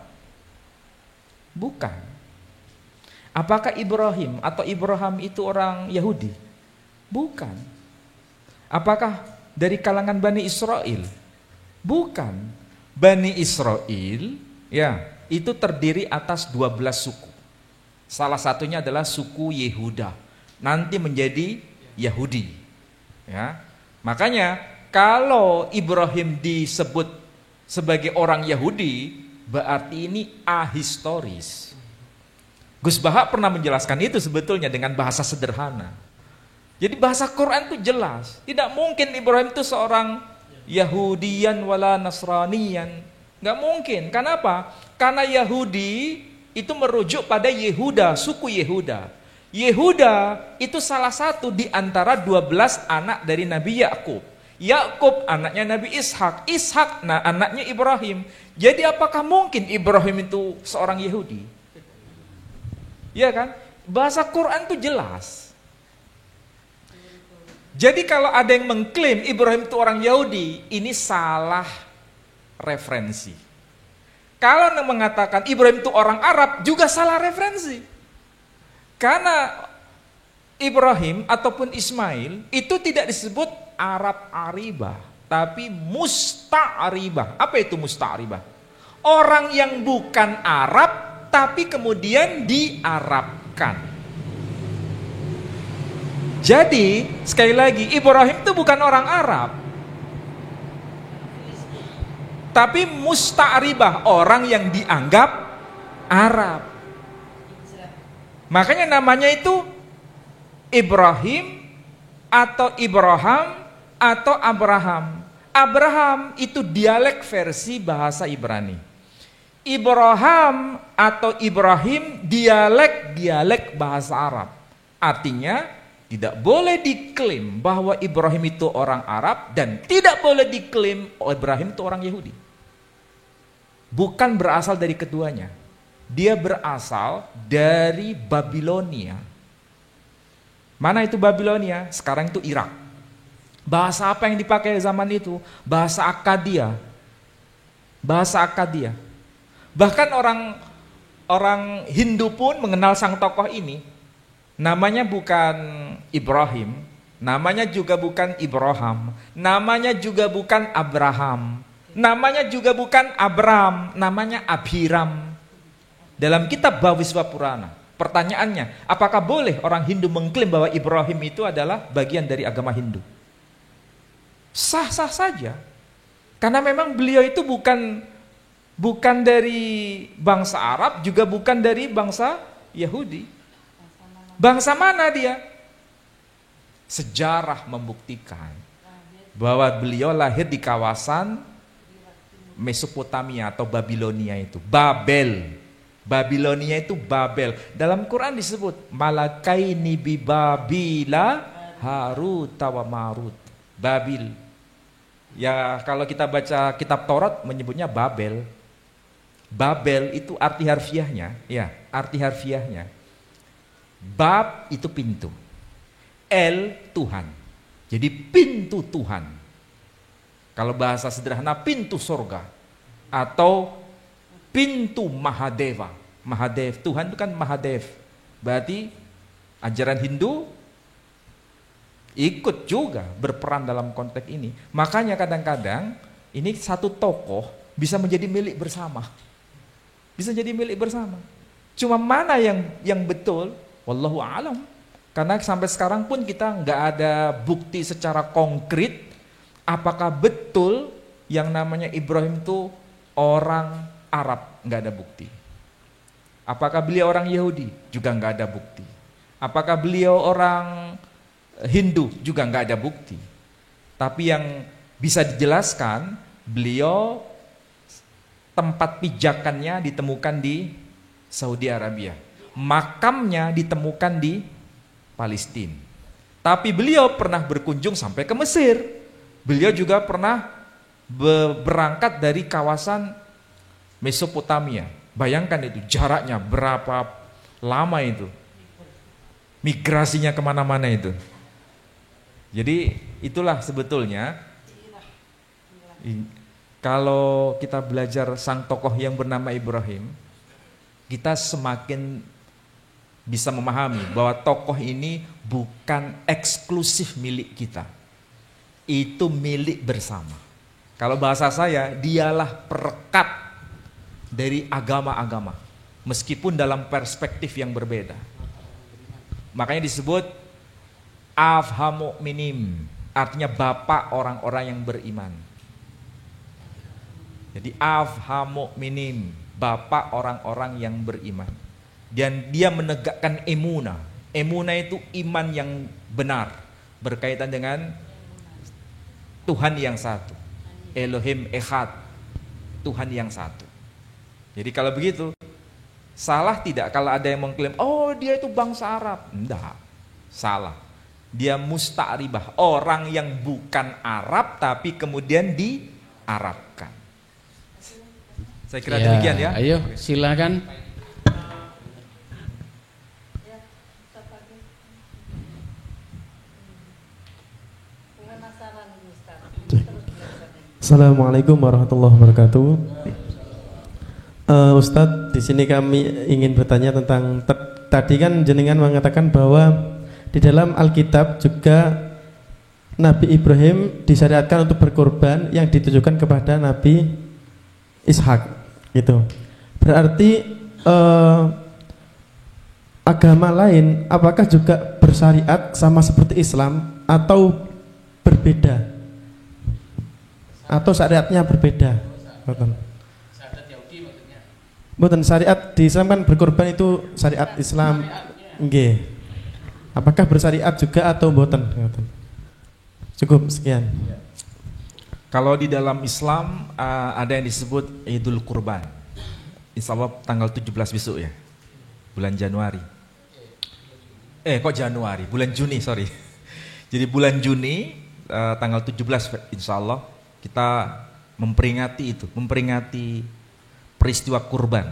Bukan. Apakah Ibrahim atau Ibrahim itu orang Yahudi? Bukan. Apakah dari kalangan Bani Israel? Bukan. Bani Israel ya, itu terdiri atas 12 suku. Salah satunya adalah suku Yehuda. Nanti menjadi Yahudi. Ya. Makanya kalau Ibrahim disebut sebagai orang Yahudi, berarti ini ahistoris. Gus Baha pernah menjelaskan itu sebetulnya dengan bahasa sederhana. Jadi bahasa Quran itu jelas. Tidak mungkin Ibrahim itu seorang Yahudian wala Nasranian. Nggak mungkin. Kenapa? Karena Yahudi itu merujuk pada Yehuda, suku Yehuda. Yehuda itu salah satu di antara 12 anak dari Nabi Yakub. Yakub anaknya Nabi Ishak, Ishak anaknya Ibrahim. Jadi apakah mungkin Ibrahim itu seorang Yahudi? Ya kan? Bahasa Quran itu jelas. Jadi kalau ada yang mengklaim Ibrahim itu orang Yahudi, ini salah referensi. Kalau mengatakan Ibrahim itu orang Arab, juga salah referensi. Karena Ibrahim ataupun Ismail itu tidak disebut Arab Aribah, tapi Musta'ribah. Apa itu Musta'ribah? Orang yang bukan Arab, tapi kemudian diarabkan. Jadi, sekali lagi, Ibrahim itu bukan orang Arab, tapi Musta'ribah, orang yang dianggap Arab. Makanya namanya itu Ibrahim atau Ibrahim atau Abraham. Abraham itu dialek versi bahasa Ibrani. Ibrahim atau Ibrahim dialek bahasa Arab. Artinya tidak boleh diklaim bahwa Ibrahim itu orang Arab dan tidak boleh diklaim Ibrahim itu orang Yahudi. Bukan berasal dari keduanya. Dia berasal dari Babilonia. Mana itu Babilonia? Sekarang itu Irak. Bahasa apa yang dipakai zaman itu? Bahasa Akkadia. Bahasa Akkadia. Bahkan orang Hindu pun mengenal sang tokoh ini. Namanya bukan Ibrahim, namanya juga bukan Ibrahim, namanya juga bukan Abraham, namanya juga bukan Abram, namanya Abhiram. Dalam kitab Bhavisva Purana, pertanyaannya, apakah boleh orang Hindu mengklaim bahwa Ibrahim itu adalah bagian dari agama Hindu? Sah-sah saja. Karena memang beliau itu bukan dari bangsa Arab, juga bukan dari bangsa Yahudi. Bangsa mana dia? Sejarah membuktikan bahwa beliau lahir di kawasan Mesopotamia atau Babilonia itu. Babilonia itu Babel. Dalam Quran disebut Malakaini bi Babila Harut wa Marut. Babil. Ya kalau kita baca kitab Taurat menyebutnya Babel. Babel itu arti harfiahnya, ya, arti harfiahnya. Bab itu pintu. El Tuhan. Jadi pintu Tuhan. Kalau bahasa sederhana pintu surga atau pintu Mahadeva. Mahadev, Tuhan itu kan Mahadev. Berarti ajaran Hindu ikut juga berperan dalam konteks ini. Makanya kadang-kadang ini satu tokoh bisa menjadi milik bersama. Bisa jadi milik bersama. Cuma mana yang betul? Wallahu a'lam. Karena sampai sekarang pun kita nggak ada bukti secara konkret apakah betul yang namanya Ibrahim itu orang Arab, nggak ada bukti. Apakah beliau orang Yahudi? Juga nggak ada bukti. Apakah beliau orang Hindu? Juga nggak ada bukti. Tapi yang bisa dijelaskan, beliau tempat pijakannya ditemukan di Saudi Arabia. Makamnya ditemukan di Palestina. Tapi beliau pernah berkunjung sampai ke Mesir. Beliau juga pernah berangkat dari kawasan Mesopotamia. Bayangkan itu jaraknya berapa lama itu. Migrasinya kemana-mana itu. Jadi itulah sebetulnya kalau kita belajar sang tokoh yang bernama Ibrahim, kita semakin bisa memahami bahwa tokoh ini bukan eksklusif milik kita. Itu milik bersama. Kalau bahasa saya, dialah perekat dari agama-agama. Meskipun dalam perspektif yang berbeda. Makanya disebut Afhamu Minim, artinya bapak orang-orang yang beriman. Jadi Afhamu Minim, bapak orang-orang yang beriman. Dan dia menegakkan emuna. Emuna itu iman yang benar, berkaitan dengan Tuhan yang satu. Elohim Echad, Tuhan yang satu. Jadi kalau begitu, salah tidak kalau ada yang mengklaim, oh dia itu bangsa Arab. Enggak, salah. Dia musta'ribah, orang yang bukan Arab tapi kemudian diarabkan. Saya kira demikian ya. Ayo silakan. Assalamualaikum warahmatullahi wabarakatuh. Ustadz, di sini kami ingin bertanya tentang tadi kan jenengan mengatakan bahwa di dalam Alkitab juga Nabi Ibrahim disyariatkan untuk berkorban yang ditujukan kepada Nabi Ishak, gitu. Berarti agama lain apakah juga bersyariat sama seperti Islam atau berbeda? Atau syariatnya berbeda? Mboten, syariat di Islam kan berkorban itu syariat Islam. Nggih. Apakah bersyariat juga atau mboten? Cukup sekian. Kalau di dalam Islam ada yang disebut Idul Kurban. Insya Allah tanggal 17 besok ya. Bulan Januari. Kok Januari? Bulan Juni, sorry. Jadi bulan Juni tanggal 17 insya Allah kita memperingati itu, memperingati peristiwa kurban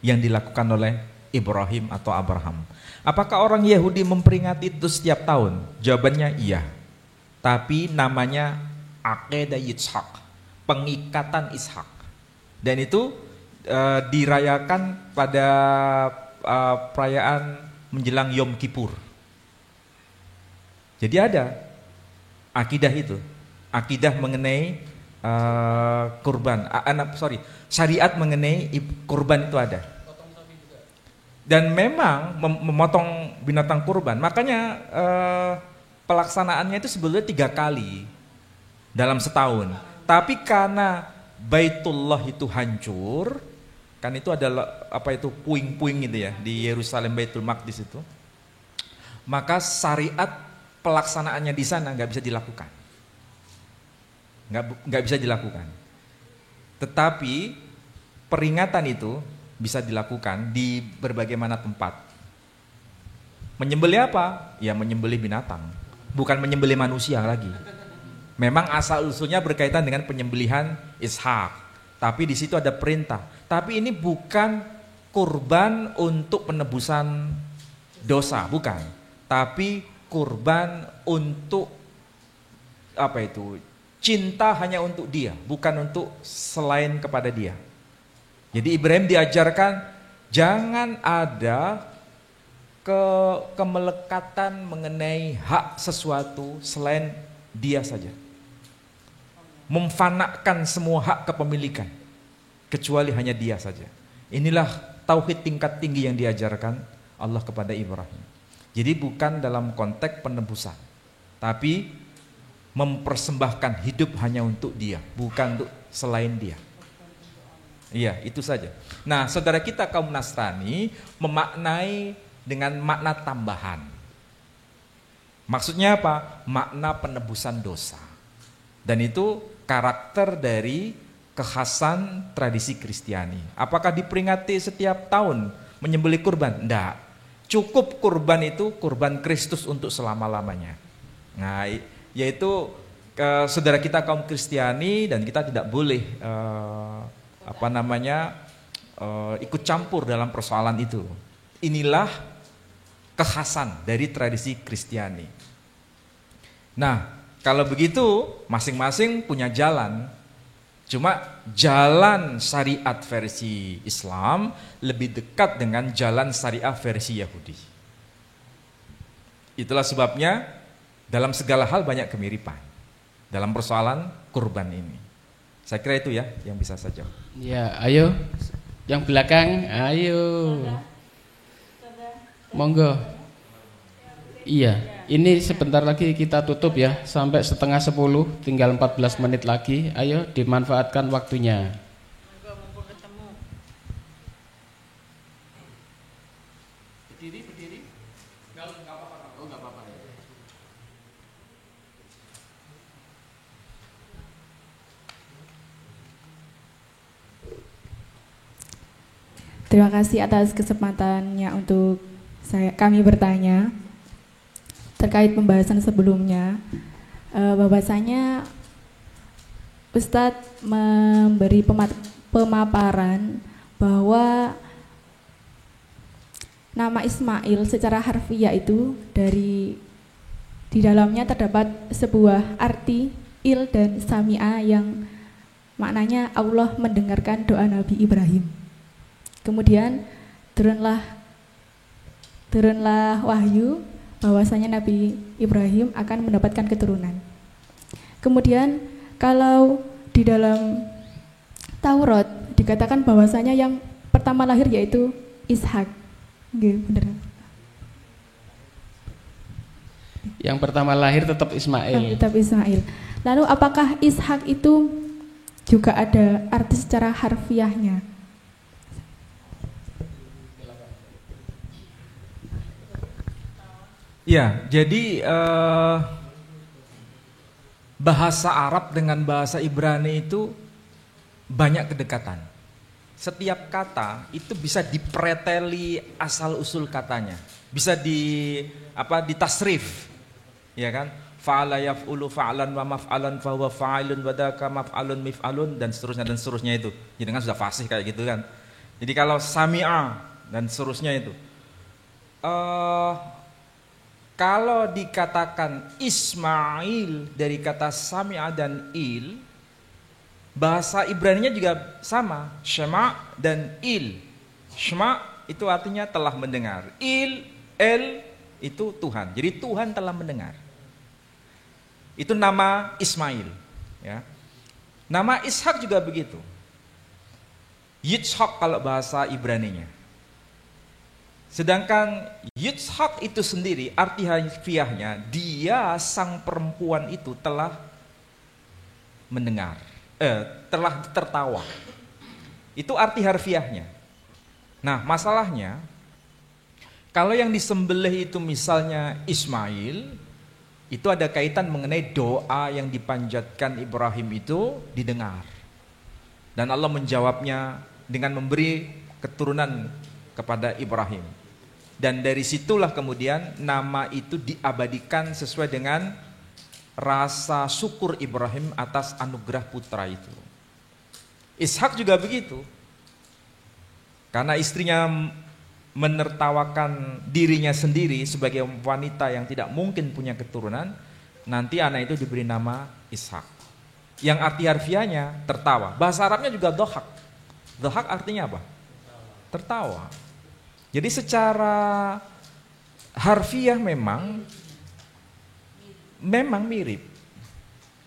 yang dilakukan oleh Ibrahim atau Abraham. Apakah orang Yahudi memperingati itu setiap tahun? Jawabannya iya. Tapi namanya Akedah Yitzhak, pengikatan Ishak. Dan itu dirayakan pada perayaan menjelang Yom Kippur. Jadi ada akidah itu, akidah mengenai syariat mengenai kurban itu ada. Dan memang memotong binatang kurban, makanya pelaksanaannya itu sebetulnya 3 kali dalam setahun. Tapi karena Baitullah itu hancur, kan itu adalah puing-puing gitu ya di Yerusalem, Baitul Maqdis itu, maka syariat pelaksanaannya di sana nggak bisa dilakukan, nggak bisa dilakukan. Tetapi peringatan itu bisa dilakukan di berbagai mana tempat. Menyembelih apa? Ya menyembelih binatang, bukan menyembelih manusia lagi. Memang asal usulnya berkaitan dengan penyembelihan Ishak, tapi di situ ada perintah. Tapi ini bukan kurban untuk penebusan dosa, bukan. Tapi kurban untuk cinta hanya untuk dia, bukan untuk selain kepada dia. Jadi Ibrahim diajarkan jangan ada kemelekatan mengenai hak sesuatu selain dia saja. Memfanakkan semua hak kepemilikan kecuali hanya dia saja. Inilah tauhid tingkat tinggi yang diajarkan Allah kepada Ibrahim. Jadi bukan dalam konteks penebusan, tapi mempersembahkan hidup hanya untuk dia, bukan untuk selain dia. Iya, itu saja. Nah, saudara kita kaum Nasrani memaknai dengan makna tambahan. Maksudnya apa? Makna penebusan dosa. Dan itu karakter dari kekhasan tradisi Kristiani. Apakah diperingati setiap tahun menyembelih kurban? Tidak. Cukup kurban itu kurban Kristus untuk selama-lamanya. Nah, yaitu saudara kita kaum Kristiani dan kita tidak boleh ikut campur dalam persoalan itu. Inilah kekhasan dari tradisi Kristiani. Nah, kalau begitu masing-masing punya jalan. Cuma jalan syariat versi Islam lebih dekat dengan jalan syariah versi Yahudi. Itulah sebabnya dalam segala hal banyak kemiripan dalam persoalan kurban ini. Saya kira itu ya yang bisa saja. Ya, ayo yang belakang, ayo. Monggo. Iya, ini sebentar lagi kita tutup ya, sampai 9:30, tinggal 14 menit lagi. Ayo dimanfaatkan waktunya. Berdiri. Enggak apa-apa. Oh, enggak apa-apa. Terima kasih atas kesempatannya untuk kami bertanya. Terkait pembahasan sebelumnya, bahwasanya Ustadz memberi pemaparan bahwa nama Ismail secara harfiah itu di dalamnya terdapat sebuah arti il dan samia yang maknanya Allah mendengarkan doa Nabi Ibrahim. Kemudian turunlah wahyu bahwasanya Nabi Ibrahim akan mendapatkan keturunan. Kemudian kalau di dalam Taurat dikatakan bahwasanya yang pertama lahir yaitu Ishak. Benar. Yang pertama lahir tetap Ismail. Tetap Ismail. Lalu apakah Ishak itu juga ada arti secara harfiahnya? Ya, jadi bahasa Arab dengan bahasa Ibrani itu banyak kedekatan. Setiap kata itu bisa dipreteli asal usul katanya, bisa ditasrif, ya kan? Fa'ala yaf'ulu fa'lan wa maf'alan fa huwa fa'ilun wa dzaka maf'alun mif'alun dan seterusnya itu. Jadi kan sudah fasih kayak gitu kan. Jadi kalau sami'a dan seterusnya itu. Kalau dikatakan Ismail dari kata sami'a dan il, bahasa Ibraninya juga sama, shema dan il. Shema itu artinya telah mendengar. El itu Tuhan. Jadi Tuhan telah mendengar. Itu nama Ismail, ya. Nama Ishak juga begitu. Yitzhak kalau bahasa Ibraninya. Sedangkan Yitzhak itu sendiri arti harfiahnya dia sang perempuan itu telah mendengar, telah tertawa. Itu arti harfiahnya. Nah, masalahnya kalau yang disembelih itu misalnya Ismail, itu ada kaitan mengenai doa yang dipanjatkan Ibrahim itu didengar. Dan Allah menjawabnya dengan memberi keturunan kepada Ibrahim. Dan dari situlah kemudian nama itu diabadikan sesuai dengan rasa syukur Ibrahim atas anugerah putra itu. Ishak juga begitu. Karena istrinya menertawakan dirinya sendiri sebagai wanita yang tidak mungkin punya keturunan, nanti anak itu diberi nama Ishak. Yang arti harfiahnya tertawa. Bahasa Arabnya juga dohak. Dohak artinya apa? Tertawa. Jadi secara harfiah memang mirip.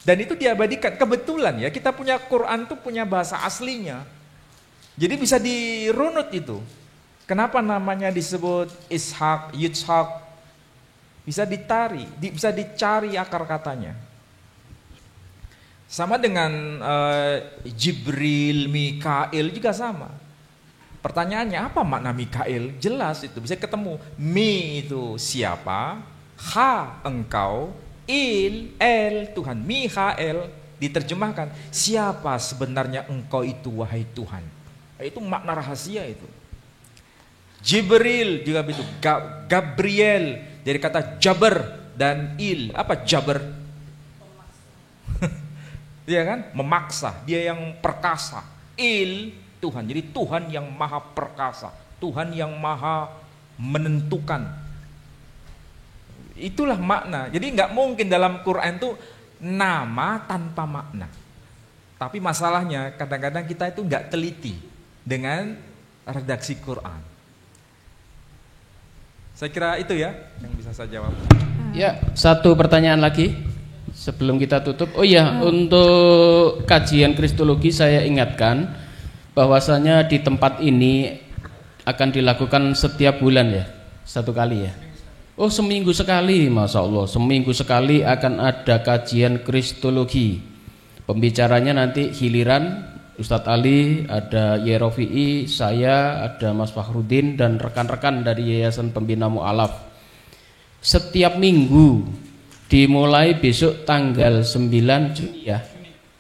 Dan itu diabadikan. Kebetulan ya, kita punya Quran tuh punya bahasa aslinya. Jadi bisa dirunut itu. Kenapa namanya disebut Ishak, Yitzhak? Bisa bisa dicari akar katanya. Sama dengan Jibril, Mikail juga sama. Pertanyaannya apa makna Mikail? Jelas itu, bisa ketemu. Mi itu siapa? Ha engkau, il, el, Tuhan. Mikael diterjemahkan, siapa sebenarnya engkau itu wahai Tuhan. Itu makna rahasia itu. Jibril juga begitu. Gabriel dari kata jabar dan il. Apa jabar? Dia kan memaksa, dia yang perkasa. Il, Tuhan. Jadi Tuhan yang maha perkasa, Tuhan yang maha menentukan. Itulah makna. Jadi nggak mungkin dalam Quran itu nama tanpa makna. Tapi masalahnya kadang-kadang kita itu nggak teliti dengan redaksi Quran. Saya kira itu ya yang bisa saya jawab. Ya, satu pertanyaan lagi sebelum kita tutup. Oh iya, untuk kajian kristologi saya ingatkan bahwasanya di tempat ini akan dilakukan setiap bulan ya, satu kali ya. Oh, seminggu sekali, Masya Allah, seminggu sekali akan ada kajian kristologi. Pembicaranya nanti giliran Ustadz Ali, ada Yerofi'i, saya, ada Mas Fakhrudin dan rekan-rekan dari Yayasan Pembina Mu'alaf. Setiap minggu dimulai besok tanggal 9 Juni ya.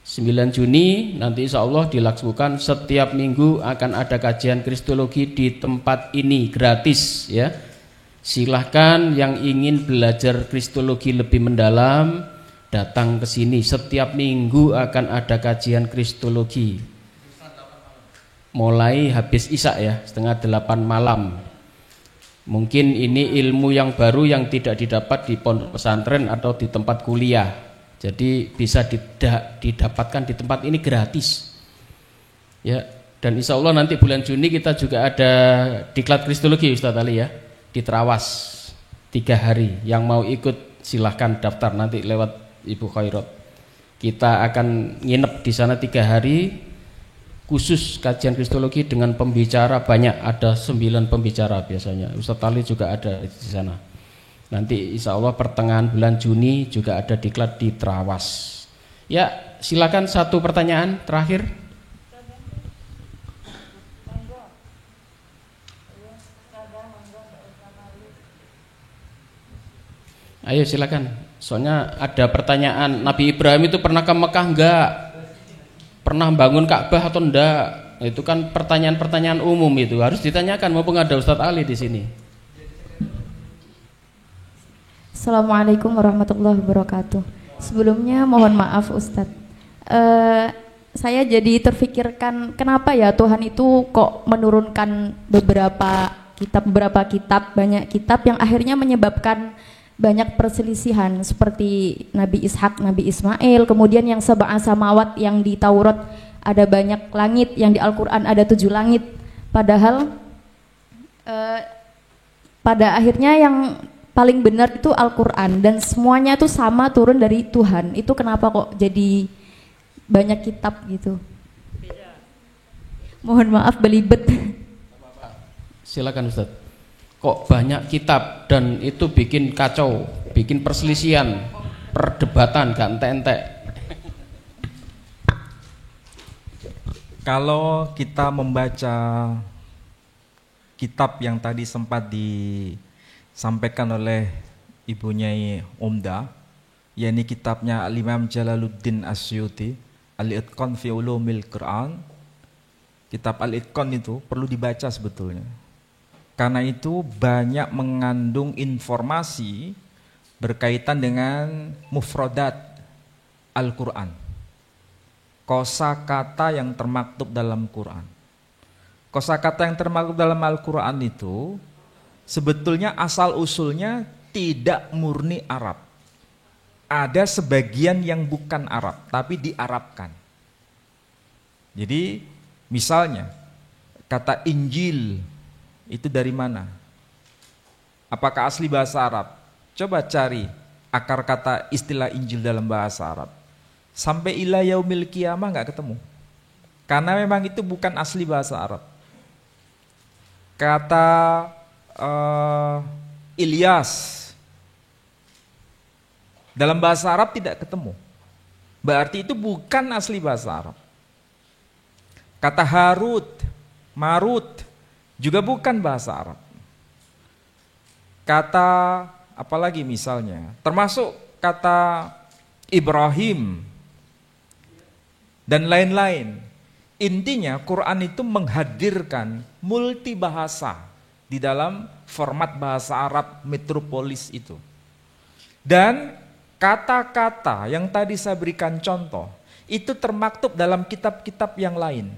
9 Juni nanti insya Allah dilakukan setiap minggu akan ada kajian kristologi di tempat ini gratis ya. Silahkan yang ingin belajar kristologi lebih mendalam datang ke sini. Setiap minggu akan ada kajian kristologi. Mulai habis Isya ya, 7:30 malam. Mungkin ini ilmu yang baru yang tidak didapat di pondok pesantren atau di tempat kuliah. Jadi bisa didapatkan di tempat ini gratis. Ya, dan insya Allah nanti bulan Juni kita juga ada diklat kristologi Ustadz Ali ya, di Trawas 3 hari. Yang mau ikut silahkan daftar nanti lewat Ibu Khairat. Kita akan nginep di sana 3 hari khusus kajian kristologi dengan pembicara banyak, ada 9 pembicara biasanya. Ustadz Ali juga ada di sana. Nanti insya Allah pertengahan bulan Juni juga ada diklat di Trawas. Ya, silakan satu pertanyaan terakhir. Ayo silakan. Soalnya ada pertanyaan, Nabi Ibrahim itu pernah ke Mekah enggak? Pernah bangun Ka'bah atau enggak? Itu kan pertanyaan-pertanyaan umum itu harus ditanyakan, mumpung ada Ustadz Ali di sini. Assalamualaikum warahmatullahi wabarakatuh. Sebelumnya mohon maaf Ustadz. Saya jadi terfikirkan kenapa ya Tuhan itu kok menurunkan beberapa kitab, banyak kitab yang akhirnya menyebabkan banyak perselisihan seperti Nabi Ishak, Nabi Ismail, kemudian yang sab'a samawat yang di Taurat ada banyak langit, yang di Al-Quran ada 7 langit. Padahal pada akhirnya yang paling benar itu Al-Quran dan semuanya itu sama turun dari Tuhan. Itu kenapa kok jadi banyak kitab gitu? Mohon maaf belibet. Silakan Ustadz. Kok banyak kitab dan itu bikin kacau, bikin perselisihan, perdebatan, gak entek-entek. Kalau kita membaca kitab yang tadi sempat disampaikan oleh Ibu Nyai Omda, yakni kitabnya Al-Imam Jalaluddin Asyuti, Al-Itqan fi Ulumil Quran. Kitab Al-Itqan itu perlu dibaca sebetulnya. Karena itu banyak mengandung informasi berkaitan dengan mufradat Al-Quran, kosakata yang termaktub dalam Quran. Kosakata yang termaktub dalam Al-Quran itu sebetulnya asal usulnya tidak murni Arab. Ada sebagian yang bukan Arab tapi diarabkan. Jadi misalnya kata Injil itu dari mana? Apakah asli bahasa Arab? Coba cari akar kata istilah Injil dalam bahasa Arab. Sampai ila yaumil qiyamah nggak ketemu. Karena memang itu bukan asli bahasa Arab. Kata Ilyas dalam bahasa Arab tidak ketemu. Berarti itu bukan asli bahasa Arab. Kata Harut, Marut juga bukan bahasa Arab. Kata apalagi misalnya, termasuk kata Ibrahim dan lain-lain. Intinya Quran itu menghadirkan multibahasa di dalam format bahasa Arab metropolis itu. Dan kata-kata yang tadi saya berikan contoh, itu termaktub dalam kitab-kitab yang lain.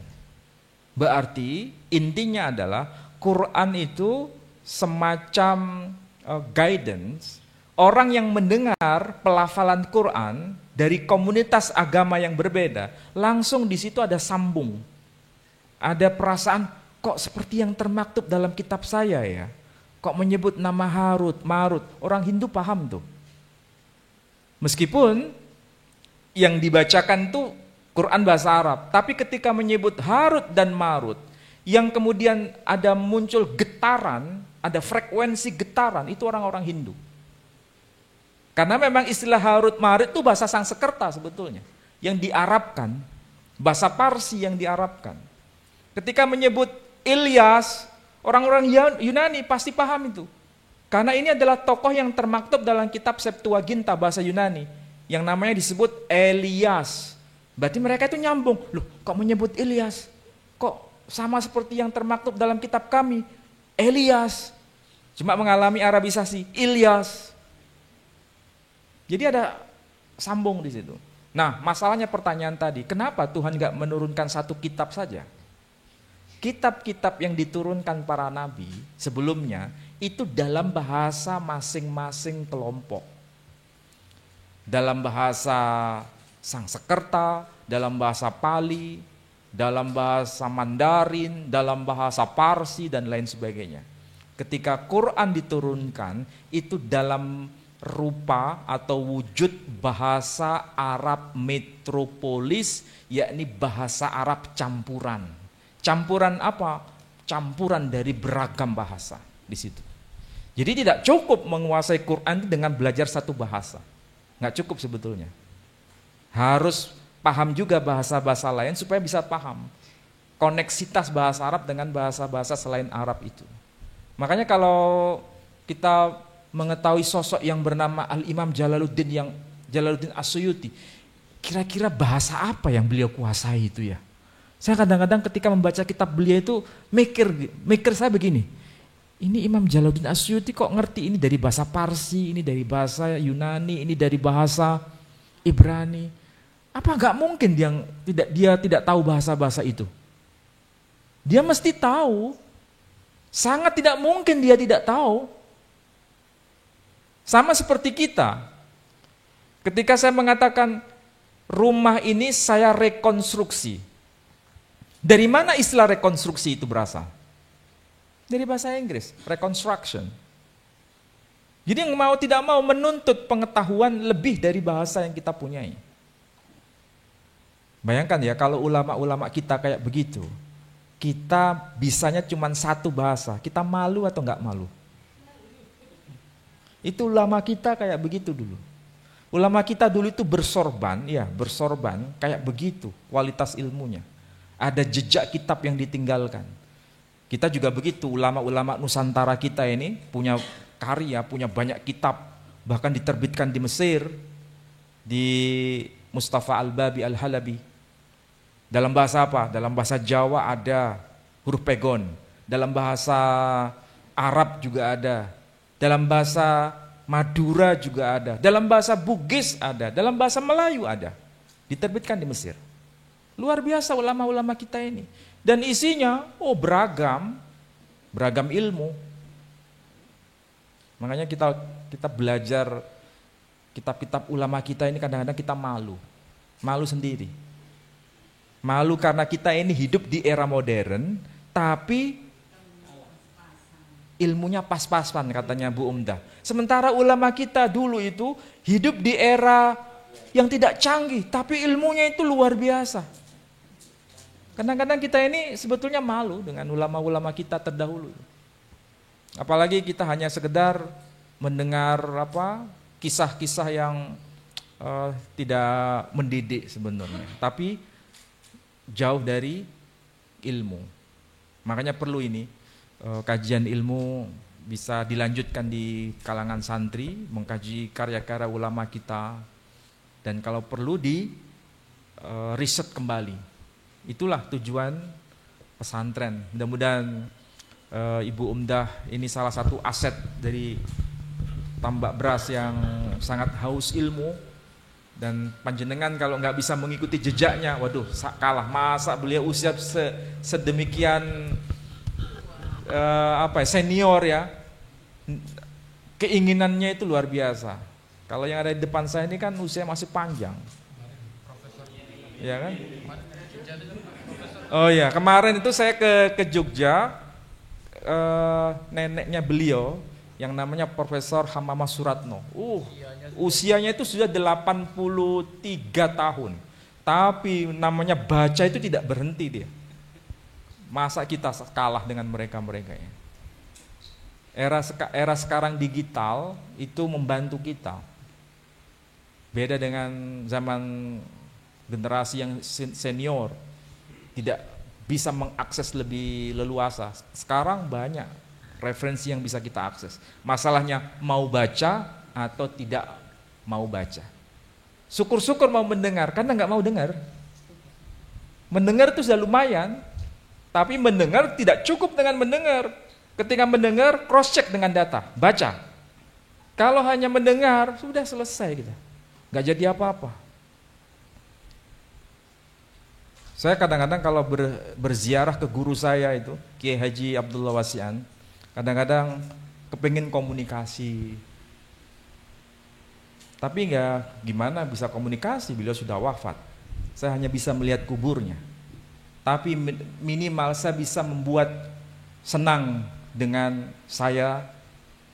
Berarti intinya adalah Quran itu semacam guidance. Orang yang mendengar pelafalan Quran dari komunitas agama yang berbeda, langsung di situ ada sambung. Ada perasaan, kok seperti yang termaktub dalam kitab saya ya? Kok menyebut nama Harut, Marut? Orang Hindu paham tuh. Meskipun yang dibacakan tuh Quran bahasa Arab, tapi ketika menyebut Harut dan Marut, yang kemudian ada muncul getaran, ada frekuensi getaran, itu orang-orang Hindu. Karena memang istilah Harut Marut itu bahasa Sanskerta sebetulnya, yang diarabkan, bahasa Parsi yang diarabkan. Ketika menyebut Ilyas, orang-orang Yunani pasti paham itu. Karena ini adalah tokoh yang termaktub dalam kitab Septuaginta bahasa Yunani, yang namanya disebut Elias. Berarti mereka itu nyambung, loh kok menyebut Ilyas? Kok sama seperti yang termaktub dalam kitab kami, Elias. Cuma mengalami arabisasi, Ilyas. Jadi ada sambung di situ. Nah, masalahnya pertanyaan tadi, kenapa Tuhan nggak menurunkan satu kitab saja? Kitab-kitab yang diturunkan para nabi sebelumnya itu dalam bahasa masing-masing kelompok. Dalam bahasa Sanskerta, dalam bahasa Pali, dalam bahasa Mandarin, dalam bahasa Parsi dan lain sebagainya. Ketika Quran diturunkan itu dalam rupa atau wujud bahasa Arab metropolis, yakni bahasa Arab campuran. Campuran apa? Campuran dari beragam bahasa di situ. Jadi tidak cukup menguasai Quran dengan belajar satu bahasa. Nggak cukup sebetulnya. Harus paham juga bahasa-bahasa lain supaya bisa paham koneksitas bahasa Arab dengan bahasa-bahasa selain Arab itu. Makanya kalau kita mengetahui sosok yang bernama Al-Imam Jalaluddin As-Suyuti, kira-kira bahasa apa yang beliau kuasai itu ya? Saya kadang-kadang ketika membaca kitab beliau itu mikir saya begini, ini Imam Jalaluddin As-Suyuti kok ngerti ini dari bahasa Parsi, ini dari bahasa Yunani, ini dari bahasa Ibrani. Apa enggak mungkin dia tidak tahu bahasa-bahasa itu? Dia mesti tahu. Sangat tidak mungkin dia tidak tahu. Sama seperti kita. Ketika saya mengatakan rumah ini saya rekonstruksi. Dari mana istilah rekonstruksi itu berasal? Dari bahasa Inggris, reconstruction. Jadi yang mau tidak mau menuntut pengetahuan lebih dari bahasa yang kita punyai. Bayangkan ya kalau ulama-ulama kita kayak begitu, kita bisanya cuma satu bahasa, kita malu atau enggak malu? Itu ulama kita kayak begitu dulu. Ulama kita dulu itu bersorban kayak begitu kualitas ilmunya. Ada jejak kitab yang ditinggalkan. Kita juga begitu, ulama-ulama Nusantara kita ini punya karya, punya banyak kitab, bahkan diterbitkan di Mesir, di Mustafa Al-Babi Al-Halabi. Dalam bahasa apa? Dalam bahasa Jawa ada huruf pegon, dalam bahasa Arab juga ada, dalam bahasa Madura juga ada, dalam bahasa Bugis ada, dalam bahasa Melayu ada, diterbitkan di Mesir. Luar biasa ulama-ulama kita ini. Dan isinya, beragam ilmu. Makanya kita belajar kitab-kitab ulama kita ini kadang-kadang kita malu sendiri. Malu karena kita ini hidup di era modern, tapi ilmunya pas-pasan katanya Bu Umdah. Sementara ulama kita dulu itu hidup di era yang tidak canggih, tapi ilmunya itu luar biasa. Kadang-kadang kita ini sebetulnya malu dengan ulama-ulama kita terdahulu. Apalagi kita hanya sekedar mendengar kisah-kisah yang tidak mendidik sebenarnya, tapi jauh dari ilmu. Makanya perlu ini kajian ilmu bisa dilanjutkan di kalangan santri, mengkaji karya-karya ulama kita, dan kalau perlu di riset kembali. Itulah tujuan pesantren. Mudah-mudahan Ibu Umdah ini salah satu aset dari Tambak Beras yang sangat haus ilmu. Dan panjenengan kalau nggak bisa mengikuti jejaknya, waduh kalah. Masa beliau usia sedemikian senior ya, keinginannya itu luar biasa. Kalau yang ada di depan saya ini kan usia masih panjang, ya kan? Oh ya, kemarin itu saya ke Jogja, neneknya beliau yang namanya Profesor Hamamah Suratno. Usianya itu sudah 83 tahun. Tapi namanya baca itu tidak berhenti dia. Masa kita kalah dengan mereka-mereka ya. Era sekarang digital itu membantu kita. Beda dengan zaman generasi yang senior, tidak bisa mengakses lebih leluasa. Sekarang banyak referensi yang bisa kita akses. Masalahnya mau baca atau tidak mau baca. Syukur-syukur mau mendengar, karena nggak mau dengar. Mendengar itu sudah lumayan, tapi mendengar tidak cukup dengan mendengar. Ketika mendengar, cross check dengan data, baca. Kalau hanya mendengar, sudah selesai kita, nggak jadi apa-apa. Saya kadang-kadang kalau berziarah ke guru saya itu, Kiai Haji Abdullah Wasian, kadang-kadang kepengin komunikasi. Tapi nggak gimana bisa komunikasi, beliau sudah wafat. Saya hanya bisa melihat kuburnya. Tapi minimal saya bisa membuat senang dengan saya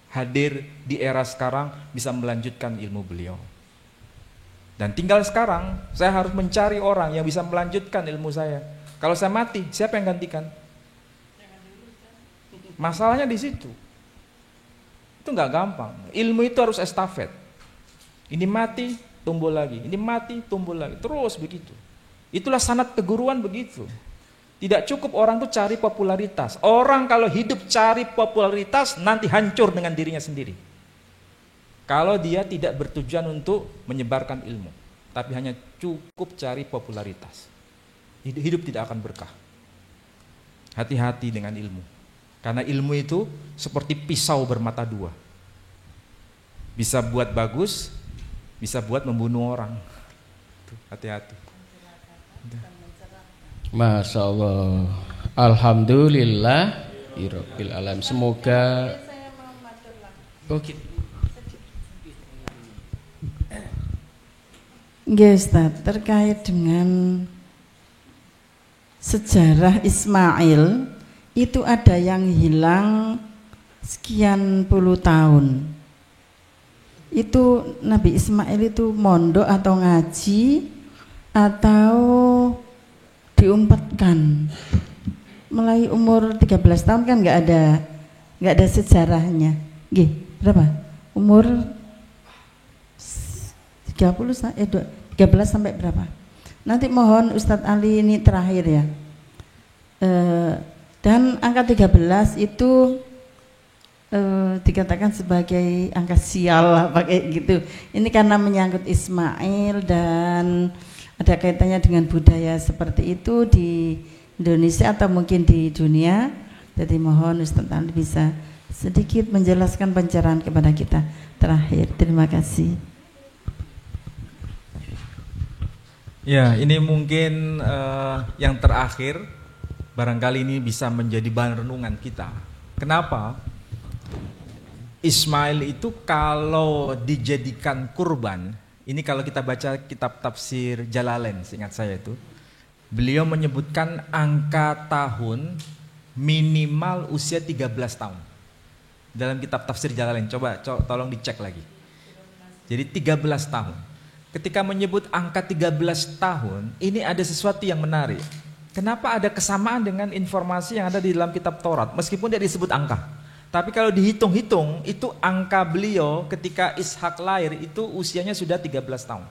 hadir di era sekarang, bisa melanjutkan ilmu beliau. Dan tinggal sekarang saya harus mencari orang yang bisa melanjutkan ilmu saya. Kalau saya mati, siapa yang gantikan? Masalahnya di situ. Itu nggak gampang. Ilmu itu harus estafet. Ini mati, tumbuh lagi. Ini mati, tumbuh lagi. Terus begitu. Itulah sanad keguruan begitu. Tidak cukup orang tuh cari popularitas. Orang kalau hidup cari popularitas, nanti hancur dengan dirinya sendiri. Kalau dia tidak bertujuan untuk menyebarkan ilmu, tapi hanya cukup cari popularitas, hidup tidak akan berkah. Hati-hati dengan ilmu. Karena ilmu itu seperti pisau bermata dua. Bisa buat bagus, bisa buat membunuh orang. Hati-hati. Masya Allah. Alhamdulillah Rabbil Alamin. Semoga Nggih Ustaz, terkait dengan sejarah Ismail, itu ada yang hilang sekian puluh tahun. Itu Nabi Ismail itu mondok atau ngaji atau diumpetkan. Mulai umur 13 tahun kan nggak ada sejarahnya. Nggih, berapa? Umur 13 sampai berapa? Nanti mohon Ustadz Ali ini terakhir ya. Dan angka 13 itu dikatakan sebagai angka sial lah pakai gitu. Ini karena menyangkut Ismail dan ada kaitannya dengan budaya seperti itu di Indonesia atau mungkin di dunia. Jadi mohon Ustadz Ali bisa sedikit menjelaskan pencerahan kepada kita terakhir. Terima kasih. Ya, ini mungkin yang terakhir, barangkali ini bisa menjadi bahan renungan kita. Kenapa? Ismail itu kalau dijadikan kurban, ini kalau kita baca kitab tafsir Jalalain, seingat saya itu, beliau menyebutkan angka tahun minimal usia 13 tahun. dalam kitab tafsir Jalalain. Coba tolong dicek lagi. Jadi 13 tahun. Ketika menyebut angka 13 tahun, ini ada sesuatu yang menarik. Kenapa ada kesamaan dengan informasi yang ada di dalam kitab Taurat, meskipun dia disebut angka. Tapi kalau dihitung-hitung, itu angka beliau ketika Ishak lahir itu usianya sudah 13 tahun.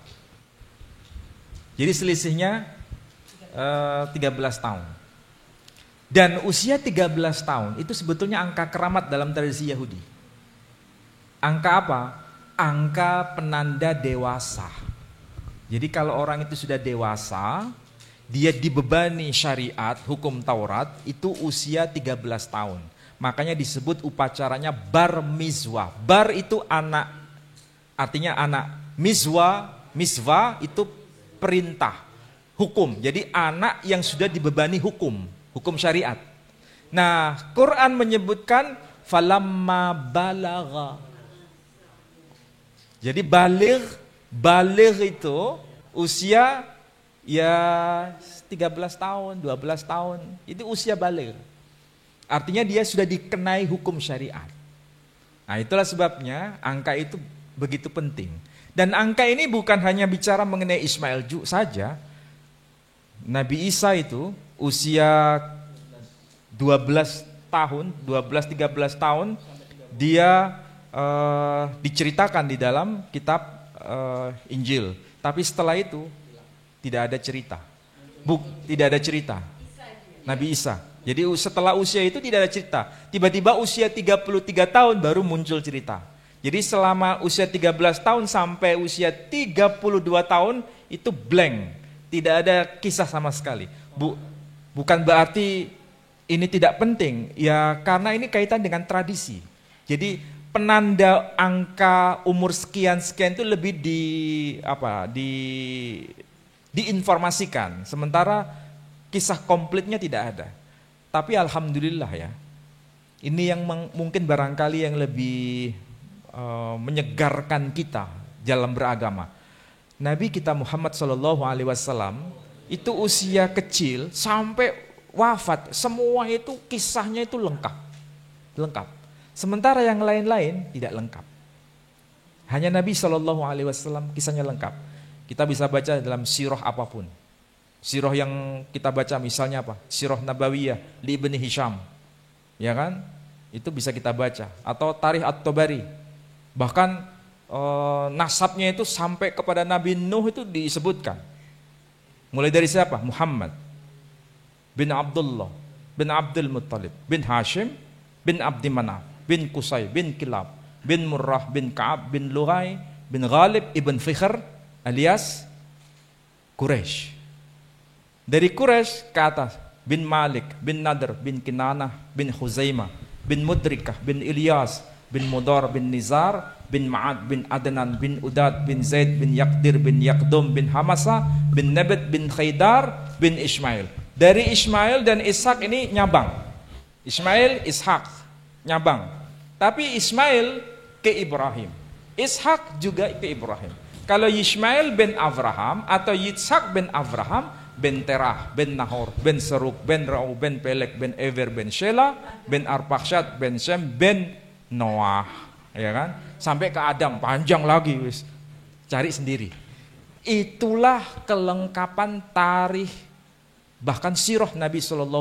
Jadi selisihnya 13 tahun. Dan usia 13 tahun itu sebetulnya angka keramat dalam tradisi Yahudi. Angka apa? Angka penanda dewasa. Jadi kalau orang itu sudah dewasa, dia dibebani syariat, hukum Taurat, itu usia 13 tahun. Makanya disebut upacaranya bar mizwah. Bar itu anak, artinya anak. Mizwah itu perintah, hukum. Jadi anak yang sudah dibebani hukum syariat. Nah, Quran menyebutkan falamma balagha. Jadi baligh itu usia ya 13 tahun, 12 tahun. Itu usia baligh. Artinya dia sudah dikenai hukum syariat. Nah, itulah sebabnya angka itu begitu penting. Dan angka ini bukan hanya bicara mengenai Ismail saja. Nabi Isa itu usia 12 tahun, 12-13 tahun, dia diceritakan di dalam kitab Injil. Tapi setelah itu tidak ada cerita. Tidak ada cerita. Nabi Isa. Jadi setelah usia itu tidak ada cerita. Tiba-tiba usia 33 tahun baru muncul cerita. Jadi selama usia 13 tahun sampai usia 32 tahun itu blank. Tidak ada kisah sama sekali. Bukan berarti ini tidak penting. Ya karena ini kaitan dengan tradisi. Jadi penanda angka umur sekian-sekian itu lebih diinformasikan. Sementara kisah komplitnya tidak ada. Tapi alhamdulillah ya, ini yang mungkin barangkali yang lebih menyegarkan kita dalam beragama. Nabi kita Muhammad SAW itu usia kecil sampai wafat, semua itu kisahnya itu lengkap. Sementara yang lain-lain tidak lengkap. Hanya Nabi SAW kisahnya lengkap. Kita bisa baca dalam sirah apapun. Sirah yang kita baca misalnya apa? Sirah Nabawiyah li Ibni Hisham. Ya kan? Itu bisa kita baca. Atau Tarikh At-Tabari. Bahkan nasabnya itu sampai kepada Nabi Nuh itu disebutkan. Mulai dari siapa? Muhammad bin Abdullah bin Abdul Muttalib bin Hashim bin Abdi Manaf bin Qusay bin Kilab bin Murrah bin Ka'ab bin Lughai bin Ghalib ibn Fikhr alias Quraisy. Dari Quraisy ke atas bin Malik bin Nadr bin Kinanah bin Khuzaimah bin Mudrikah bin Ilyas bin Mudar bin Nizar bin Ma'ad bin Adnan bin Udad bin Zaid bin Yaqdir bin Yaqdum bin Hamasa bin Nabat bin Khaydar bin Ismail. Dari Ismail dan Ishak ini nyabang. Ismail, Ishak nyabang. Tapi Ismail ke Ibrahim, Ishak juga ke Ibrahim. Kalau Ismail bin Abraham atau Yitzhak bin Abraham, bin Terah, bin Nahor, bin Seruk, bin Ra'u, bin Pelek, bin Ever, bin Shela, bin Arpaksyad, bin Shem, bin Noah, ya kan? Sampai ke Adam, panjang lagi, wis. Cari sendiri. Itulah kelengkapan tarikh, bahkan sirah Nabi SAW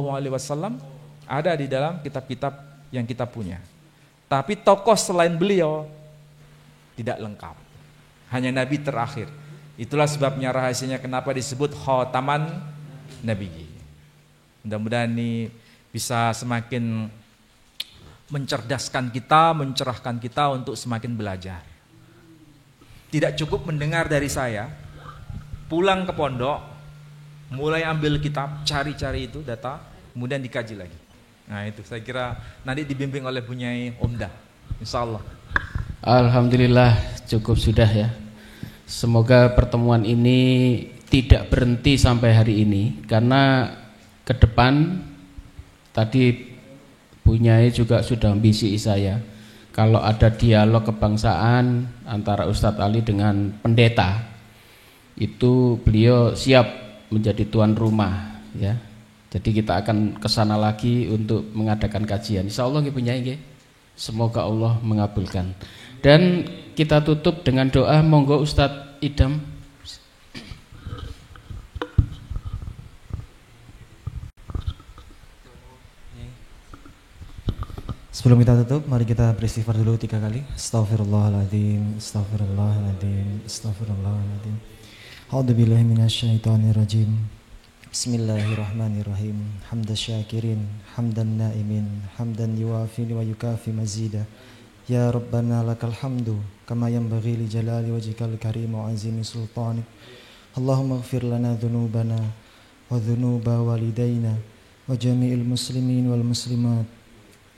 ada di dalam kitab-kitab yang kita punya. Tapi tokoh selain beliau tidak lengkap. Hanya Nabi terakhir. Itulah sebabnya rahasianya kenapa disebut khataman Nabi. Mudah-mudahan ini bisa semakin mencerdaskan kita, mencerahkan kita untuk semakin belajar. Tidak cukup mendengar dari saya, pulang ke pondok, mulai ambil kitab, cari-cari itu data, kemudian dikaji lagi. Nah itu saya kira nanti dibimbing oleh Bunyai Omdah, insya Allah. Alhamdulillah cukup sudah ya. Semoga pertemuan ini tidak berhenti sampai hari ini, karena ke depan tadi Bunyai juga sudah ambisi saya. Kalau ada dialog kebangsaan antara Ustadz Ali dengan pendeta, itu beliau siap menjadi tuan rumah ya. Jadi kita akan kesana lagi untuk mengadakan kajian. Insya Allah Bunyai nggih. Semoga Allah mengabulkan. Dan kita tutup dengan doa. Monggo Ustadz Idam. Sebelum kita tutup, mari kita beristighfar dulu 3 kali. Astaghfirullahaladzim, astaghfirullahaladzim, astaghfirullahaladzim. A'udzubillahi minasyaitonirrajim. Bismillahirrahmanirrahim. Hamdan syakirin, hamdan naimin, hamdan yuwafi wa yukafi mazida. Ya Rabbana lakal hamdu kama yanbaghi li jalali wajhikal karim wa azimi sultanik. Allahumma ighfir lana dhunubana wa dhunuba walidayna wa jami'il muslimin wal muslimat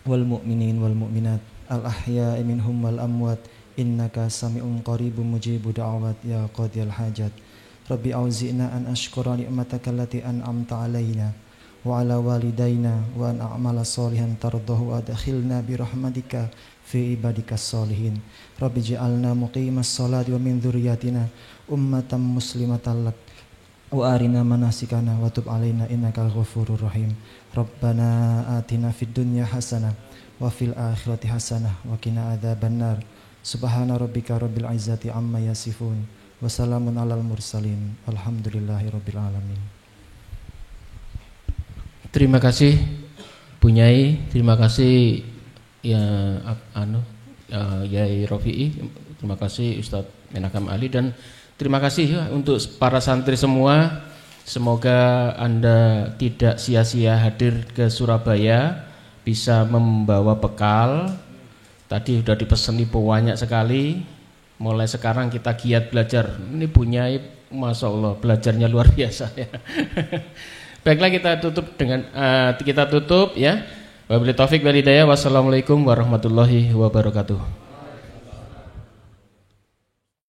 wal mu'minin wal mu'minat al ahya'i minhum wal amwat innaka sami'un qaribun mujibud da'awat ya qadiyal hajat. Rabbi auzi'na an ashkura ni'mataka allati an'amta alaina wa ala walidayna wa an a'mala salihan tardahu wa adkhilna bi rahmatika fi ibadikas salihin. Rabbi ja'alna muqimas salati wa min dzurriyyatina ummatan muslimatan lak wa arina manasikana wa tub alaina innakal ghafurur rahim. Rabbana atina fid dunya hasanah wa fil akhirati hasanah wa qina adzabannar. Subhana rabbika rabbil izzati amma yasifun wa salamun alal mursalin alhamdulillahi rabbil alamin. Terima kasih Bunyai, terima kasih Yai Rofi'i, terima kasih Ustadz Menakam Ali, dan terima kasih untuk para santri semua. Semoga Anda tidak sia-sia hadir ke Surabaya, bisa membawa bekal. Tadi sudah dipeseni banyak sekali. Mulai sekarang kita giat belajar. Ini Bunyai, Masya Allah, belajarnya luar biasa ya. Baiklah, kita tutup ya. Wabillahi taufik wal hidayah. Wassalamualaikum warahmatullahi wabarakatuh.